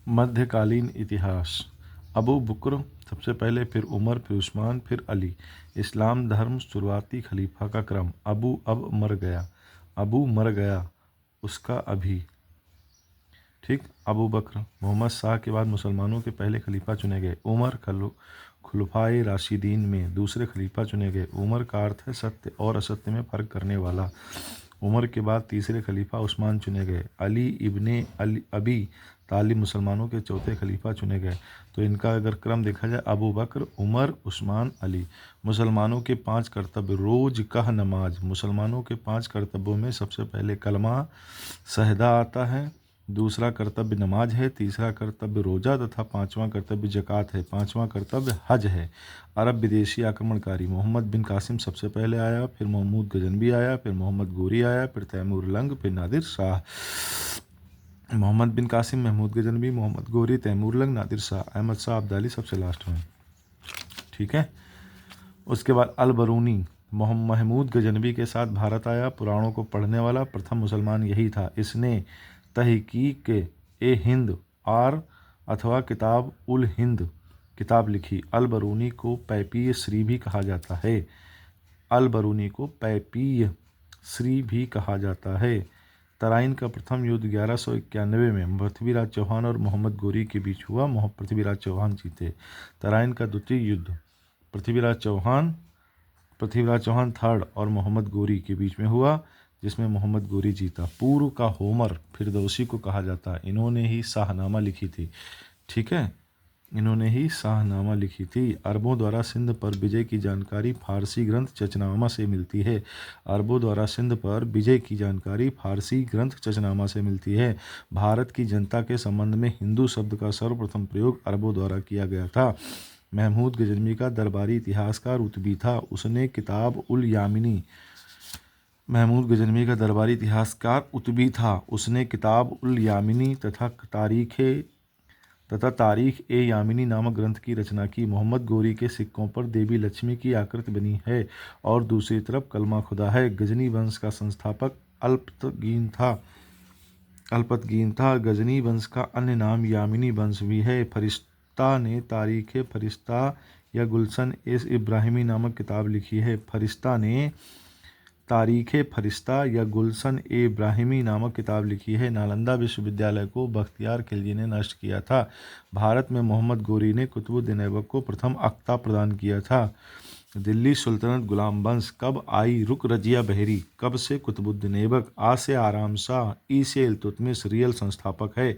मध्यकालीन इतिहास। अबू बकर सबसे पहले, फिर उमर, फिर उस्मान, फिर अली। इस्लाम धर्म शुरुआती खलीफा का क्रम। अबू अब मर गया, अबू मर गया उसका अभी। ठीक। अबू बकर मोहम्मद शाह के बाद मुसलमानों के पहले खलीफा चुने गए। उमर खुलफाए राशिदीन में दूसरे खलीफा चुने गए। उमर का अर्थ है सत्य और असत्य में फ़र्क करने वाला। उमर के बाद तीसरे खलीफा उस्मान चुने गए। अली इब्ने अबी तालिब मुसलमानों के चौथे खलीफा चुने गए। तो इनका अगर क्रम देखा जाए, अबू बकर, उमर, उस्मान, अली। मुसलमानों के 5 कर्तव्य। रोज़ का नमाज। मुसलमानों के 5 कर्तव्यों में सबसे पहले कलमा शहदा आता है, दूसरा कर्तव्य नमाज है, तीसरा कर्तव्य रोज़ा तथा पांचवा कर्तव्य ज़कात है, पांचवा कर्तव्य हज है। अरब विदेशी आक्रमणकारी। मोहम्मद बिन कासिम सबसे पहले आया, फिर महमूद गजनबी आया, फिर मोहम्मद गोरी आया, फिर तैमूर लंग, फिर नादिर शाह। मोहम्मद बिन कासिम, महमूद गजनबी, मोहम्मद गोरी, तैमूर लंग, नादिर शाह। अहमद शाह अब्दाली सबसे लास्ट में। ठीक है। उसके बाद अल बरूनी महमूद गजनबी के साथ भारत आया। पुराणों को पढ़ने वाला प्रथम मुसलमान यही था। इसने तहकीक ए हिंद आर अथवा किताब उल हिंद किताब लिखी। अल बरूनी को पैपीय श्री भी कहा जाता है। अल बरूनी को पैपीय श्री भी कहा जाता है। तराइन का प्रथम युद्ध 1191 में पृथ्वीराज चौहान और मोहम्मद गोरी के बीच हुआ। पृथ्वीराज चौहान जीते। तराइन का द्वितीय युद्ध पृथ्वीराज चौहान थर्ड और मोहम्मद गोरी के बीच में हुआ, जिसमें मोहम्मद गोरी जीता। पूर्व का होमर फिरदौसी को कहा जाता है। इन्होंने ही शाहनामा लिखी थी। ठीक है, इन्होंने ही शाहनामा लिखी थी। अरबों द्वारा सिंध पर विजय की जानकारी फारसी ग्रंथ चचनामा से मिलती है। अरबों द्वारा सिंध पर विजय की जानकारी फारसी ग्रंथ चचनामा से मिलती है। भारत की जनता के संबंध में हिंदू शब्द का सर्वप्रथम प्रयोग अरबों द्वारा किया गया था। महमूद गजनवी का दरबारी इतिहासकार उतबी था। उसने किताब उल यामिनी महमूद गजनवी का दरबारी इतिहासकार उतबी था। उसने किताब उल यामिनी तथा तारीख ए यामिनी नामक ग्रंथ की रचना की। मोहम्मद गोरी के सिक्कों पर देवी लक्ष्मी की आकृति बनी है और दूसरी तरफ कलमा खुदा है। गजनी वंश का संस्थापक अल्पतगीन था। गजनी वंश का अन्य नाम यामिनी वंश भी है। फरिश्ता ने तारीख फरिश्ता या गुलशन एस इब्राहिमी नामक किताब लिखी है। फरिश्ता ने तारीख फरिश्ता या गुलशन ए इब्राहिमी नामक किताब लिखी है। नालंदा विश्वविद्यालय को बख्तियार खिलजी ने नष्ट किया था। भारत में मोहम्मद गोरी ने कुतुबुद्दीन ऐबक को प्रथम अख्ता प्रदान किया था। दिल्ली सुल्तनत गुलाम वंश कब आई? रुक रजिया बहरी। कब से? कुतुबुद्दीन ऐबक। आ से आराम शाह, ई से इल्तुतमिश रियल संस्थापक है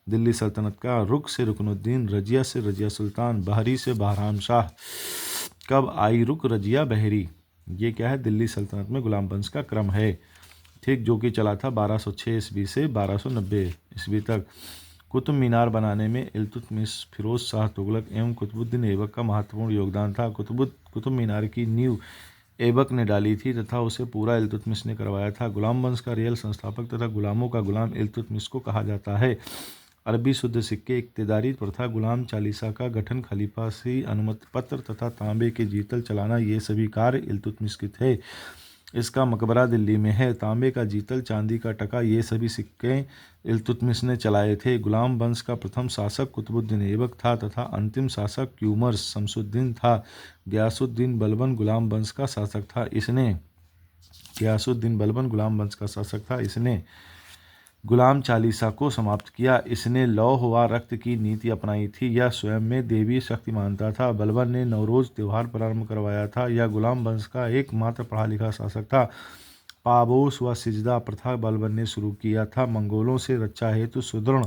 दिल्ली सल्तनत का। रुक से रुकनुद्दीन, रजिया से रजिया सुल्तान, बहरी से बहराम शाह। कब आई रुक रजिया बहरी? ये क्या है? दिल्ली सल्तनत में गुलाम वंश का क्रम है। ठीक, जो कि चला था 1206 ईस्वी से 1290 ईस्वी तक। कुतुब मीनार बनाने में इल्तुतमिश, फिरोज शाह तुगलक एवं कुतुबुद्दीन ऐबक का महत्वपूर्ण योगदान था। कुतुब मीनार की नींव ऐबक ने डाली थी तथा उसे पूरा इल्तुतमिश ने करवाया था। गुलाम वंश का रियल संस्थापक तथा गुलामों का गुलाम इल्तुतमिश को कहा जाता है। अरबी शुद्ध सिक्के, इक्तिदारी प्रथा, गुलाम चालीसा का गठन, खलीफा से अनुमति पत्र तथा तांबे के जीतल चलाना, ये सभी कार्य इल्तुतमिश के थे। इसका मकबरा दिल्ली में है। तांबे का जीतल, चांदी का टका, ये सभी सिक्के इल्तुतमिश ने चलाए थे। गुलाम वंश का प्रथम शासक कुतुबुद्दीन ऐबक था तथा अंतिम शासक क्यूमर्स शमसुद्दीन था। गयासुद्दीन बलबन गुलाम वंश का शासक था। इसने गुलाम चालीसा को समाप्त किया। इसने लौह व रक्त की नीति अपनाई थी। यह स्वयं में देवी शक्ति मानता था। बलबन ने नवरोज त्यौहार प्रारंभ करवाया था। यह गुलाम वंश का एकमात्र पढ़ा लिखा शासक था। पाबोस व सिजदा प्रथा बलबन ने शुरू किया था। मंगोलों से रक्षा हेतु सुदृढ़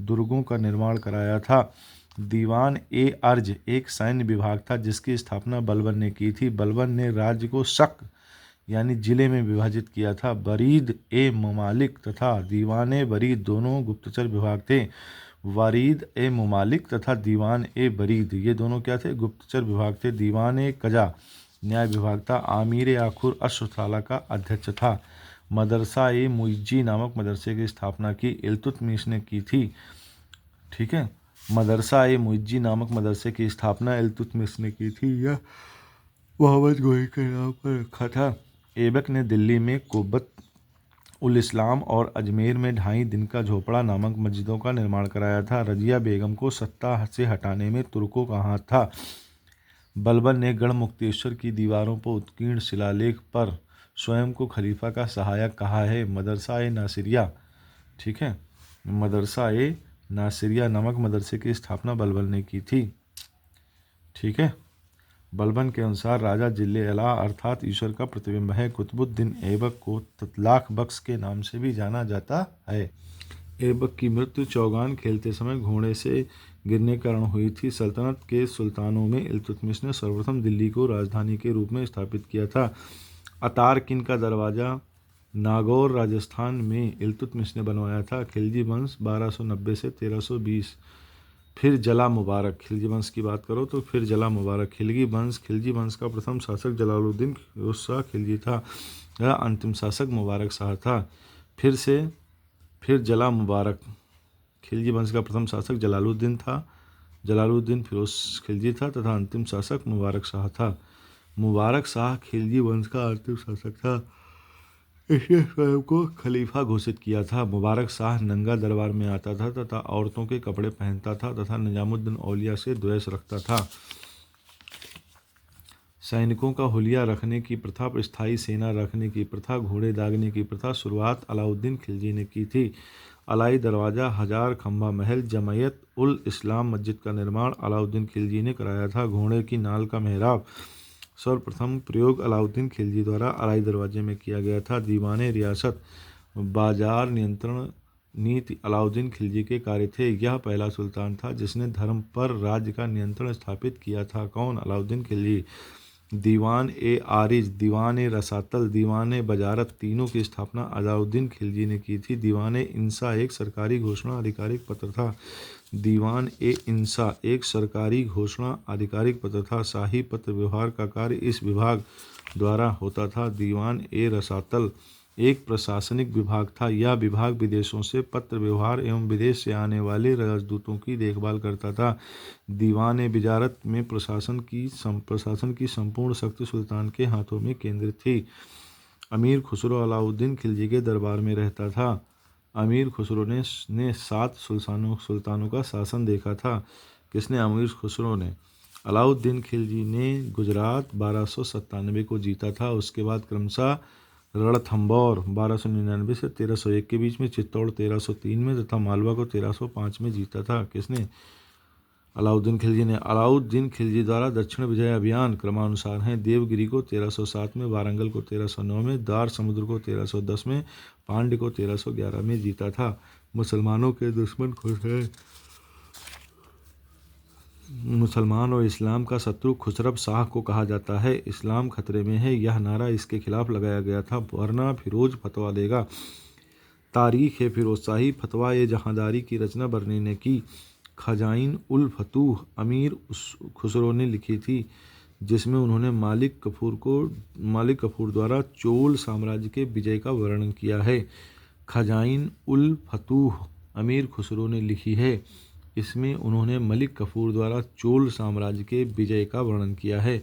दुर्गों का निर्माण कराया था। दीवान ए अर्ज एक सैन्य विभाग था जिसकी स्थापना बलबन ने की थी। बलबन ने राज्य को शक यानी जिले में विभाजित किया था। बरीद ए ममालिक तथा दीवान बरीद दोनों गुप्तचर विभाग थे। वरीद ए ममालिक तथा दीवान ए बरीद ये दोनों क्या थे? गुप्तचर विभाग थे। दीवान ए कजा न्याय विभाग था। आमिर आखुर अश्वशाला का अध्यक्ष था। मदरसा ए मुइज्जी नामक मदरसे की स्थापना की इल्तुतमिश ने की थी। ठीक है, मदरसा ए मुइज्जी नामक मदरसे की स्थापना इल्तुतमिश ने की थी। यह मोहम्मद गोरी के नाम पर रखा था। ऐबक ने दिल्ली में उल इस्लाम और अजमेर में 2.5 दिन का झोपड़ा नामक मस्जिदों का निर्माण कराया था। रजिया बेगम को सत्ता से हटाने में तुर्कों का हाथ था। बलबन ने गढ़मुक्तेश्वर की दीवारों पर उत्कीर्ण शिलालेख पर स्वयं को खलीफा का सहायक कहा है। मदरसा ए नासिरिया, ठीक है, मदरसा ए नासिरिया नामक मदरसे की स्थापना बलबन ने की थी। ठीक है, बलबन के अनुसार राजा जिले अला अर्थात ईश्वर का प्रतिबिंब है। कुतुबुद्दीन ऐबक को ततलाक बख्श के नाम से भी जाना जाता है। ऐबक की मृत्यु चौगान खेलते समय घोड़े से गिरने के कारण हुई थी। सल्तनत के सुल्तानों में इल्तुतमिश ने सर्वप्रथम दिल्ली को राजधानी के रूप में स्थापित किया था। अतारकिन का दरवाज़ा नागौर राजस्थान में इल्तुतमिश ने बनवाया था। खिलजी वंश 1290 से 1320। फिर जला मुबारक, खिलजी वंश की बात करो तो फिर जला मुबारक। खिलजी वंश का प्रथम शासक जलालुद्दीन फिरोज शाह खिलजी था। यह अंतिम शासक मुबारक शाह था। फिर जला मुबारक, खिलजी वंश का प्रथम शासक जलालुद्दीन था, जलालुद्दीन फिरोज खिलजी था तथा अंतिम शासक मुबारक शाह था। मुबारक शाह खिलजी वंश का अंतिम शासक था। इसने स्वयं को खलीफा घोषित किया था। मुबारक शाह नंगा दरबार में आता था तथा औरतों के कपड़े पहनता था तथा निजामुद्दीन औलिया से द्वेष रखता था। सैनिकों का हुलिया रखने की प्रथा, स्थायी सेना रखने की प्रथा, घोड़े दागने की प्रथा शुरुआत अलाउद्दीन खिलजी ने की थी। अलाई दरवाज़ा, हजार खंभा महल, जमयत उल इस्लाम मस्जिद का निर्माण अलाउद्दीन खिलजी ने कराया था। घोड़े की नाल का मेहराब सर्वप्रथम प्रयोग अलाउद्दीन खिलजी द्वारा अलाई दरवाजे में किया गया था। दीवान रियासत, बाजार नियंत्रण नीति अलाउद्दीन खिलजी के कार्य थे। यह पहला सुल्तान था जिसने धर्म पर राज्य का नियंत्रण स्थापित किया था। कौन? अलाउद्दीन खिलजी। दीवान ए आरिज, दीवान ए रसातल, दीवान ए बजारत तीनों की स्थापना अलाउद्दीन खिलजी ने की थी। दीवान ए इंसा एक सरकारी घोषणा आधिकारिक पत्र था। दीवान ए इंसा एक सरकारी घोषणा आधिकारिक पत्र था। शाही पत्र व्यवहार का कार्य इस विभाग द्वारा होता था। दीवान ए रसातल एक प्रशासनिक विभाग था। यह विभाग विदेशों से पत्र व्यवहार एवं विदेश से आने वाले राजदूतों की देखभाल करता था। दीवान ए बिजारत में प्रशासन की संपूर्ण शक्ति सुल्तान के हाथों में केंद्रित थी। अमीर खुसरो अलाउद्दीन खिलजी के दरबार में रहता था। अमीर खुसरो ने 7 सुल्तानों का शासन देखा था। किसने? अमीर खुसरो ने। अलाउद्दीन खिलजी ने गुजरात 1297 को जीता था। उसके बाद क्रमशः रणथंभौर 1299 से 1301 के बीच में, चित्तौड़ 1303 में तथा मालवा को 1305 में जीता था। किसने? अलाउद्दीन खिलजी ने। अलाउद्दीन खिलजी द्वारा दक्षिण विजय अभियान क्रमानुसार हैं। देवगिरी को 1307 में, वारंगल को 1309 में, दार समुद्र को 1310 में, पांड्य को 1311 में जीता था। मुसलमानों के दुश्मन मुसलमान और इस्लाम का शत्रु खुसरब शाह को कहा जाता है। इस्लाम खतरे में है, यह नारा इसके खिलाफ लगाया गया था। वरना फिरोज फतवा देगा। तारीख है फिरोज शाही फतवा ए जहांदारी की रचना बरनी ने की। खजाइन उल फतूह अमीर खुसरो ने लिखी थी, जिसमें उन्होंने मालिक कफूर द्वारा चोल साम्राज्य के विजय का वर्णन किया है। खजाइन उल फतूह अमीर खुसरो ने लिखी है, इसमें उन्होंने मलिक कफूर द्वारा चोल साम्राज्य के विजय का वर्णन किया है।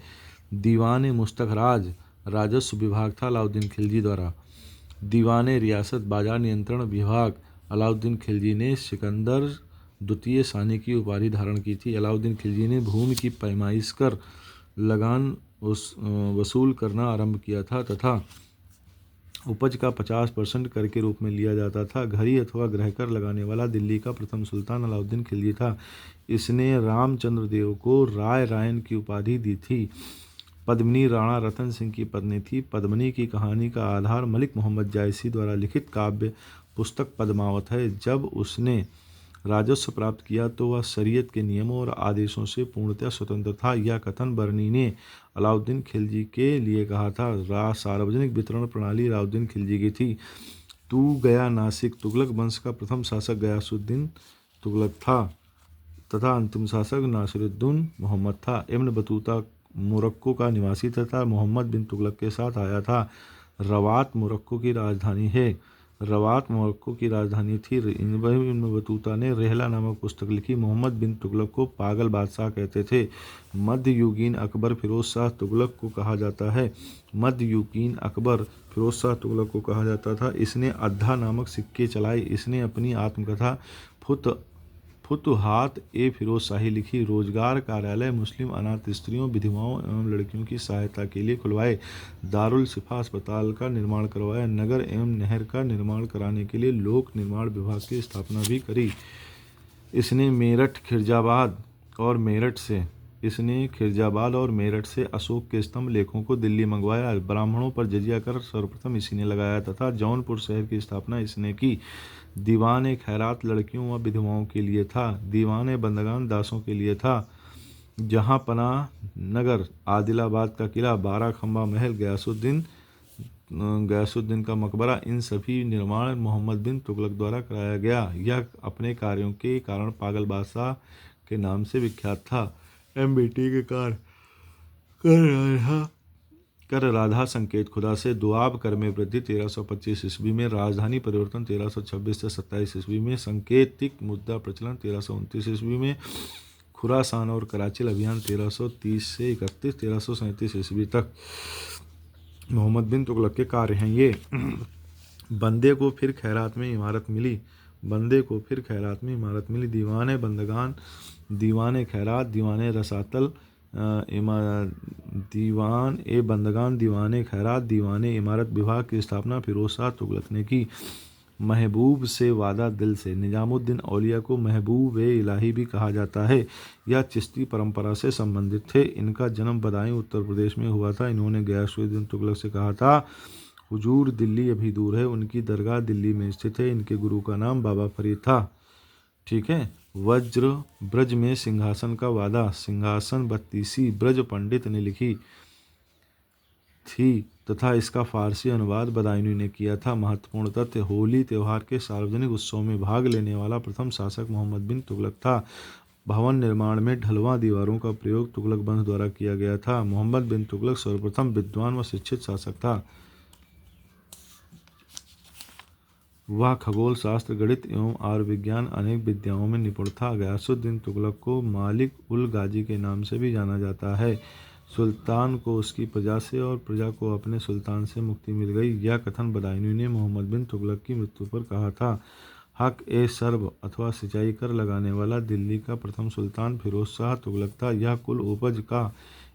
दीवान मुस्तखराज राजस्व विभाग था अलाउद्दीन खिलजी द्वारा। दीवान रियासत बाजार नियंत्रण विभाग अलाउद्दीन खिलजी ने सिकंदर द्वितीय सानी की उपाधि धारण की थी। अलाउद्दीन खिलजी ने भूमि की पैमाइश कर लगान वसूल करना आरंभ किया था तथा उपज का 50% कर के रूप में लिया जाता था। घरी अथवा गृहकर लगाने वाला दिल्ली का प्रथम सुल्तान अलाउद्दीन खिलजी था। इसने रामचंद्र देव को राय रायन की उपाधि दी थी। पद्मिनी राणा रतन सिंह की पत्नी थी। पद्मिनी की कहानी का आधार मलिक मोहम्मद जायसी द्वारा लिखित काव्य पुस्तक पद्मावत है। जब उसने राजस्व प्राप्त किया तो वह शरीयत के नियमों और आदेशों से पूर्णतः स्वतंत्र था। यह कथन बरनी ने अलाउद्दीन खिलजी के लिए कहा था। सार्वजनिक वितरण प्रणाली अलाउद्दीन खिलजी की थी। तू गया नासिक तुगलक वंश का प्रथम शासक गयासुद्दीन तुगलक था तथा अंतिम शासक नासिरुद्दीन मोहम्मद था। इब्न बतूता मोरक्को का निवासी तथा मोहम्मद बिन तुगलक के साथ आया था। रवात मोरक्को की राजधानी है। रवात मोरक्को की राजधानी थी। इब्न बतूता ने रेहला नामक पुस्तक लिखी। मोहम्मद बिन तुगलक को पागल बादशाह कहते थे। मध्ययुगीन अकबर फिरोज शाह तुगलक को कहा जाता है। मध्ययुगीन अकबर फिरोज शाह तुगलक को कहा जाता था। इसने अद्धा नामक सिक्के चलाए। इसने अपनी आत्मकथा फुतुहात ए फिरोज शाही लिखी। रोजगार कार्यालय मुस्लिम अनाथ स्त्रियों, विधवाओं एवं लड़कियों की सहायता के लिए खुलवाए। दारुल शिफा अस्पताल का निर्माण करवाया। नगर एवं नहर का निर्माण कराने के लिए लोक निर्माण विभाग की स्थापना भी करी। इसने खिरजाबाद और मेरठ से अशोक के स्तंभ लेखों को दिल्ली मंगवाया। ब्राह्मणों पर जजिया कर सर्वप्रथम इसी ने लगाया तथा जौनपुर शहर की स्थापना इसने की। दीवान खैरात लड़कियों व विधवाओं के लिए था। दीवान बंदगान दासों के लिए था। जहां पनाह नगर, आदिलाबाद का किला, 12 खंबा महल, गयासुद्दीन का मकबरा, इन सभी निर्माण मोहम्मद बिन तुगलक द्वारा कराया गया। यह अपने कार्यों के कारण पागल बादशाह के नाम से विख्यात था। एमबीटी के कार्य कर राधा संकेत खुदा से दुआब कर में वृद्धि 1325 ईस्वी में, राजधानी परिवर्तन 1326 से 27 ईस्वी में, संकेतिक मुद्रा प्रचलन 1329 ईस्वी में, खुरासान और कराची अभियान 1330 से 31, 1337 ईस्वी तक मोहम्मद बिन तुगलक के कार्य हैं ये। बंदे को फिर खैरात में इमारत मिली। दीवान बंदगान, दीवान खैरात, दीवान रसातल, दीवान बंदगान, दीवान खैरात, दीवान इमारत विभाग की स्थापना फिरोज शाह तुगलक ने की। महबूब से वादा दिल से, निजामुद्दीन औलिया को महबूब इलाही भी कहा जाता है। यह चिश्ती परंपरा से संबंधित थे। इनका जन्म बदायूं उत्तर प्रदेश में हुआ था। इन्होंने गयासुद्दीन तुगलक से कहा था, हुजूर दिल्ली अभी दूर है। उनकी दरगाह दिल्ली में स्थित है। इनके गुरु का नाम बाबा फरीद था। ठीक है। वज्र ब्रज में सिंहासन का वादा, सिंहासन 32 ब्रज पंडित ने लिखी थी तथा इसका फारसी अनुवाद बदायूं ने किया था। महत्वपूर्ण तथ्य, होली त्यौहार के सार्वजनिक उत्सव में भाग लेने वाला प्रथम शासक मोहम्मद बिन तुगलक था। भवन निर्माण में ढलवां दीवारों का प्रयोग तुगलक वंश द्वारा किया गया था। मोहम्मद बिन तुगलक सर्वप्रथम विद्वान व शिक्षित शासक था। वह खगोल शास्त्र, गणित एवं आयुर्विज्ञान अनेक विद्याओं में निपुण था। गयासुद्दीन तुगलक को मालिक उल गाजी के नाम से भी जाना जाता है। सुल्तान को उसकी प्रजा से और प्रजा को अपने सुल्तान से मुक्ति मिल गई। यह कथन बदायूं ने मोहम्मद बिन तुगलक की मृत्यु पर कहा था। हक ए सर्ब अथवा सिंचाई कर लगाने वाला दिल्ली का प्रथम सुल्तान फिरोज शाह तुगलक था। यह कुल उपज का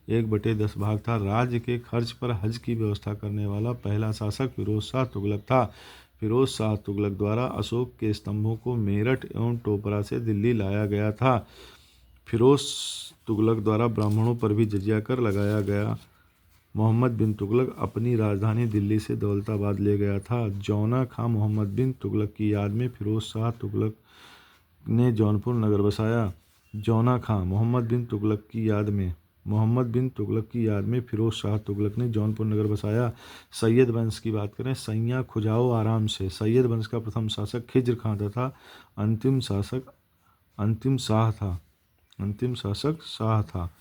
1/10 भाग था। राज्य के खर्च पर हज की व्यवस्था करने वाला पहला शासक फिरोज शाह तुगलक था। फिरोज शाह तुगलक द्वारा अशोक के स्तंभों को मेरठ एवं टोपरा से दिल्ली लाया गया था। फिरोज तुगलक द्वारा ब्राह्मणों पर भी जजिया कर लगाया गया। मोहम्मद बिन तुगलक अपनी राजधानी दिल्ली से दौलताबाद ले गया था। जौना खां मोहम्मद बिन तुगलक की याद में फिरोज शाह तुगलक ने जौनपुर नगर बसाया। जौना खां मोहम्मद बिन तुगलक की याद में फिरोज शाह तुगलक ने जौनपुर नगर बसाया। सैयद वंश की बात करें, सैया खुजाओ आराम से। सैयद वंश का प्रथम शासक खिज्र खां तथा अंतिम शासक शाह था।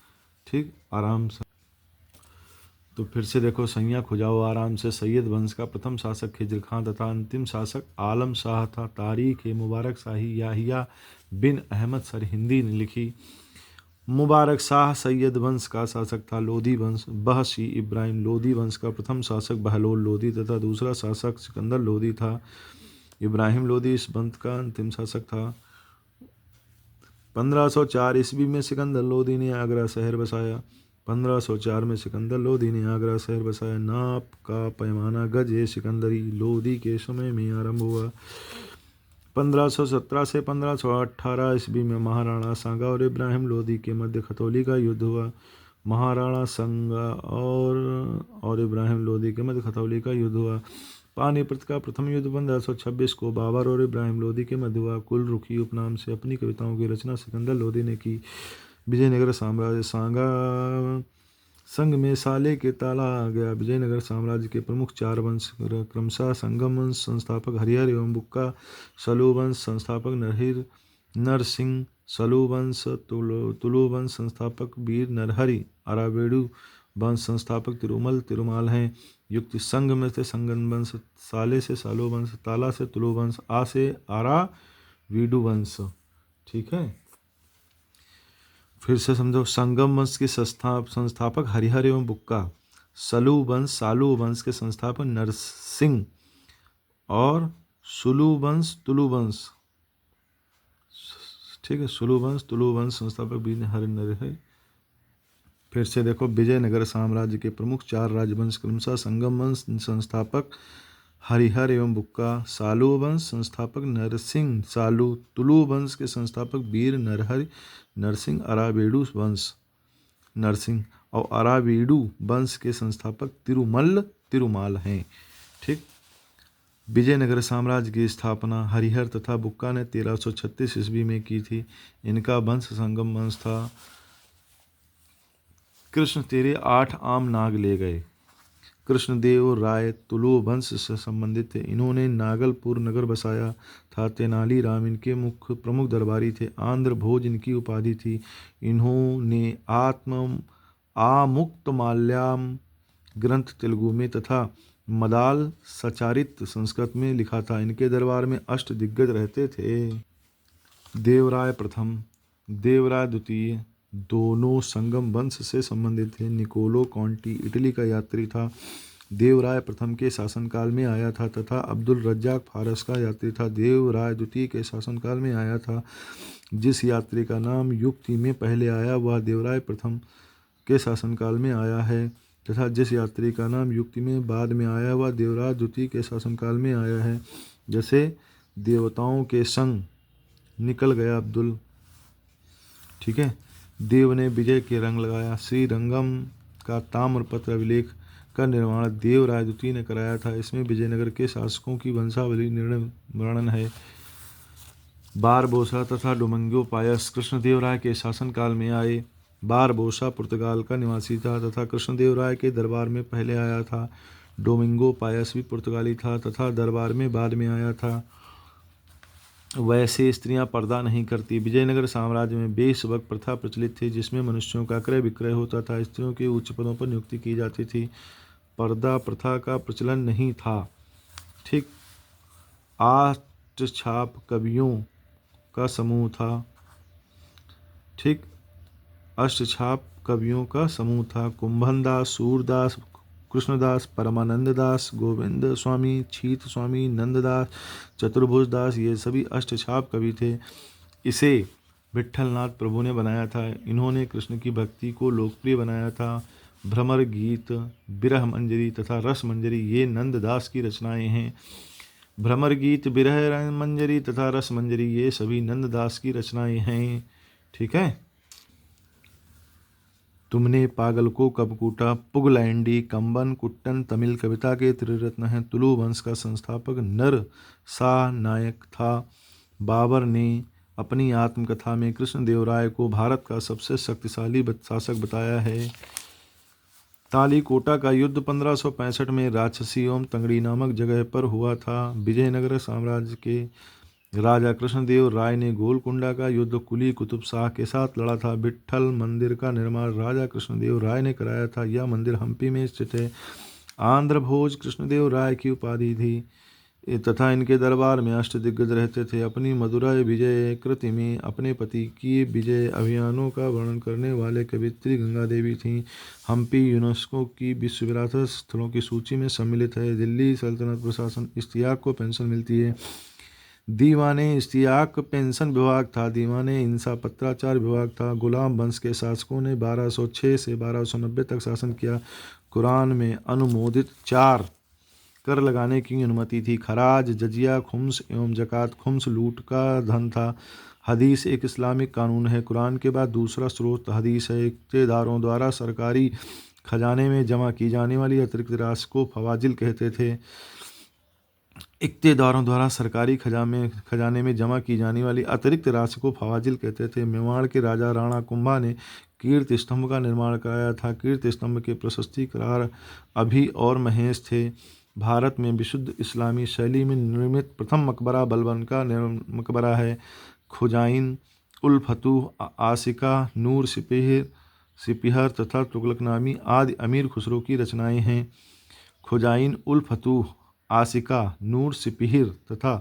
ठीक, आराम से। तो फिर से देखो, सैया खुजाओ आराम से। सैयद वंश का प्रथम शासक खिज्र खां तथा अंतिम शासक आलम शाह था। तारीख मुबारक शाही याहिया बिन अहमद सरहिंदी ने लिखी। मुबारक शाह सैयद वंश का शासक था। लोधी वंश, बहशी इब्राहिम लोधी वंश का प्रथम शासक बहलोल लोधी तथा दूसरा शासक सिकंदर लोधी था। इब्राहिम लोधी इस वंश का अंतिम शासक था। 1504 ईस्वी में सिकंदर लोधी ने आगरा शहर बसाया। 1504 में सिकंदर लोधी ने आगरा शहर बसाया। नाप का पैमाना गज ए सिकंदरी लोधी के समय में आरंभ हुआ। 1517 से 1518 ईस्वी में महाराणा सांगा और इब्राहिम लोधी के मध्य खतौली का युद्ध हुआ। महाराणा सांगा और इब्राहिम लोधी के मध्य खतौली का युद्ध हुआ। पानीपत का प्रथम युद्ध 1526 को बाबर और इब्राहिम लोधी के मध्य हुआ। कुल रुखी उपनाम से अपनी कविताओं की रचना सिकंदर लोधी ने की। विजयनगर साम्राज्य सांगा संग में साले के ताला आ गया। विजयनगर साम्राज्य के प्रमुख 4 वंश क्रमशः संगम वंश संस्थापक हरिहर एवं बुक्का, सलू वंश संस्थापक नरसिंह, सलू वंश, तुलु वंश संस्थापक वीर नरहरि, अरावेडु वंश संस्थापक तिरुमाल हैं। युक्ति संग में से संगन वंश, साले से सालो वंश, ताला से तुलो वंश, आ से आरा वीडु वंश। ठीक है, फिर से समझो। संगम वंश के संस्थापक हरिहर एवं बुक्का, सालू वंश के संस्थापक नरसिंह और सुलु वंश तुलु वंश। ठीक है, सुलु वंश तुलु वंश संस्थापक भी हरिहर है। फिर से देखो, विजयनगर साम्राज्य के प्रमुख 4 राजवंश क्रमशः संगम वंश संस्थापक हरिहर एवं बुक्का, सालू वंश संस्थापक नरसिंह सालू, तुलु वंश के संस्थापक वीर नरहरि नरसिंह, अरावेडु वंश नरसिंह और अरावेडु वंश के संस्थापक तिरुमाल हैं। ठीक, विजयनगर साम्राज्य की स्थापना हरिहर तथा बुक्का ने 1336 ईस्वी में की थी। इनका वंश संगम वंश था। कृष्ण तेरे 8 आम नाग ले गए। कृष्णदेव राय तुलु वंश से संबंधित थे। इन्होंने नागलपुर नगर बसाया था। तेनालीराम इनके मुख्य प्रमुख दरबारी थे। आंध्र भोज इनकी उपाधि थी। इन्होंने आमुक्तमाल्याम ग्रंथ तेलुगु में तथा मदाल सचारित संस्कृत में लिखा था। इनके दरबार में अष्ट दिग्गज रहते थे। देवराय प्रथम, देवराय द्वितीय दोनों संगम वंश से संबंधित थे। निकोलो कॉन्टी इटली का यात्री था। देवराय प्रथम के शासनकाल में आया था तथा अब्दुल रज्जाक फारस का यात्री था। देवराय द्वितीय के शासनकाल में आया था। जिस यात्री का नाम युक्ति में पहले आया वह देवराय प्रथम के शासनकाल में आया है तथा जिस यात्री का नाम युक्ति में बाद में आया वह देवराय द्वितीय के शासनकाल में आया है। जैसे देवताओं के संग निकल गया अब्दुल। ठीक है, देव ने विजय के रंग लगाया। श्रीरंगम का ताम्रपत्र अभिलेख का निर्माण देवराय द्वितीय ने कराया था। इसमें विजयनगर के शासकों की वंशावली वर्णन है। बारबोसा तथा डोमिंगो पायस कृष्णदेव राय के शासनकाल में आए। बारबोसा पुर्तगाल का निवासी था तथा कृष्णदेव राय के दरबार में पहले आया था। डोमिंगो पायस भी पुर्तगाली था तथा दरबार में बाद में आया था। वैसे स्त्रियां पर्दा नहीं करती। विजयनगर साम्राज्य में बेशबक प्रथा प्रचलित थी जिसमें मनुष्यों का क्रय विक्रय होता था। स्त्रियों की उच्च पदों पर नियुक्ति की जाती थी। पर्दा प्रथा का प्रचलन नहीं था। ठीक, अष्टछाप कवियों का समूह था। ठीक, अष्टछाप कवियों का समूह था। कुंभनदास, सूरदास, कृष्णदास, परमानंद दास, गोविंद स्वामी, छीत स्वामी, नंददास, चतुर्भुज दास, ये सभी अष्टछाप कवि थे। इसे विट्ठलनाथ प्रभु ने बनाया था। इन्होंने कृष्ण की भक्ति को लोकप्रिय बनाया था। भ्रमर गीत, बिरह मंजरी तथा रस मंजरी ये नंददास की रचनाएं हैं। भ्रमर गीत, बिरह मंजरी तथा रस मंजरी ये सभी नंददास की रचनाएं हैं। ठीक है, तुमने पागल को कब कूटा पुगलैंडी, कंबन, कुट्टन तमिल कविता के त्रिरत्न हैं। तुलु वंश का संस्थापक नर सा नायक था। बाबर ने अपनी आत्मकथा में कृष्णदेव राय को भारत का सबसे शक्तिशाली शासक बताया है। तालीकोटा का युद्ध 1565 में राक्षसी एवं तंगड़ी नामक जगह पर हुआ था। विजयनगर साम्राज्य के राजा कृष्णदेव राय ने गोलकुंडा का युद्ध कुली कुतुब शाह के साथ लड़ा था। विट्ठल मंदिर का निर्माण राजा कृष्णदेव राय ने कराया था। यह मंदिर हम्पी में स्थित है। आंध्र भोज कृष्णदेव राय की उपाधि थी तथा इनके दरबार में अष्टदिग्गज रहते थे। अपनी मदुराई विजय कृति में अपने पति की विजय अभियानों का वर्णन करने वाले कवियत्री गंगा देवी थीं। हम्पी यूनेस्को की विश्व विरासत स्थलों की सूची में सम्मिलित है। दिल्ली सल्तनत प्रशासन इश्तियाक को पेंशन मिलती है। दीवाने इश्तियाक पेंशन विभाग था। दीवाने इंसा पत्राचार विभाग था। गुलाम वंश के शासकों ने 1206 से 1290 तक शासन किया। कुरान में अनुमोदित 4 कर लगाने की अनुमति थी। खराज, जजिया, खुम्स एवं जकात। खुम्स लूट का धन था। हदीस एक इस्लामिक कानून है। कुरान के बाद दूसरा स्रोत हदीस है। इक्तेदारों द्वारा सरकारी खजाने में जमा की जाने वाली अतिरिक्त राशि को फवाजिल कहते थे। इक्तेदारों द्वारा सरकारी खजाने में जमा की जाने वाली अतिरिक्त राशि को फवाजिल कहते थे। मेवाड़ के राजा राणा कुंभा ने कीर्ति स्तंभ का निर्माण कराया था। कीर्ति स्तंभ के प्रशस्तिकार अभी और महेश थे। भारत में विशुद्ध इस्लामी शैली में निर्मित प्रथम मकबरा बलबन का मकबरा है। खुजाइन, उल फतूह, आसिका, नूर सिपहर तथा तुगलकनामी आदि अमीर खुसरो की रचनाएं हैं। खुजाइन उल फतूह, आसिका, नूर सिपहिर तथा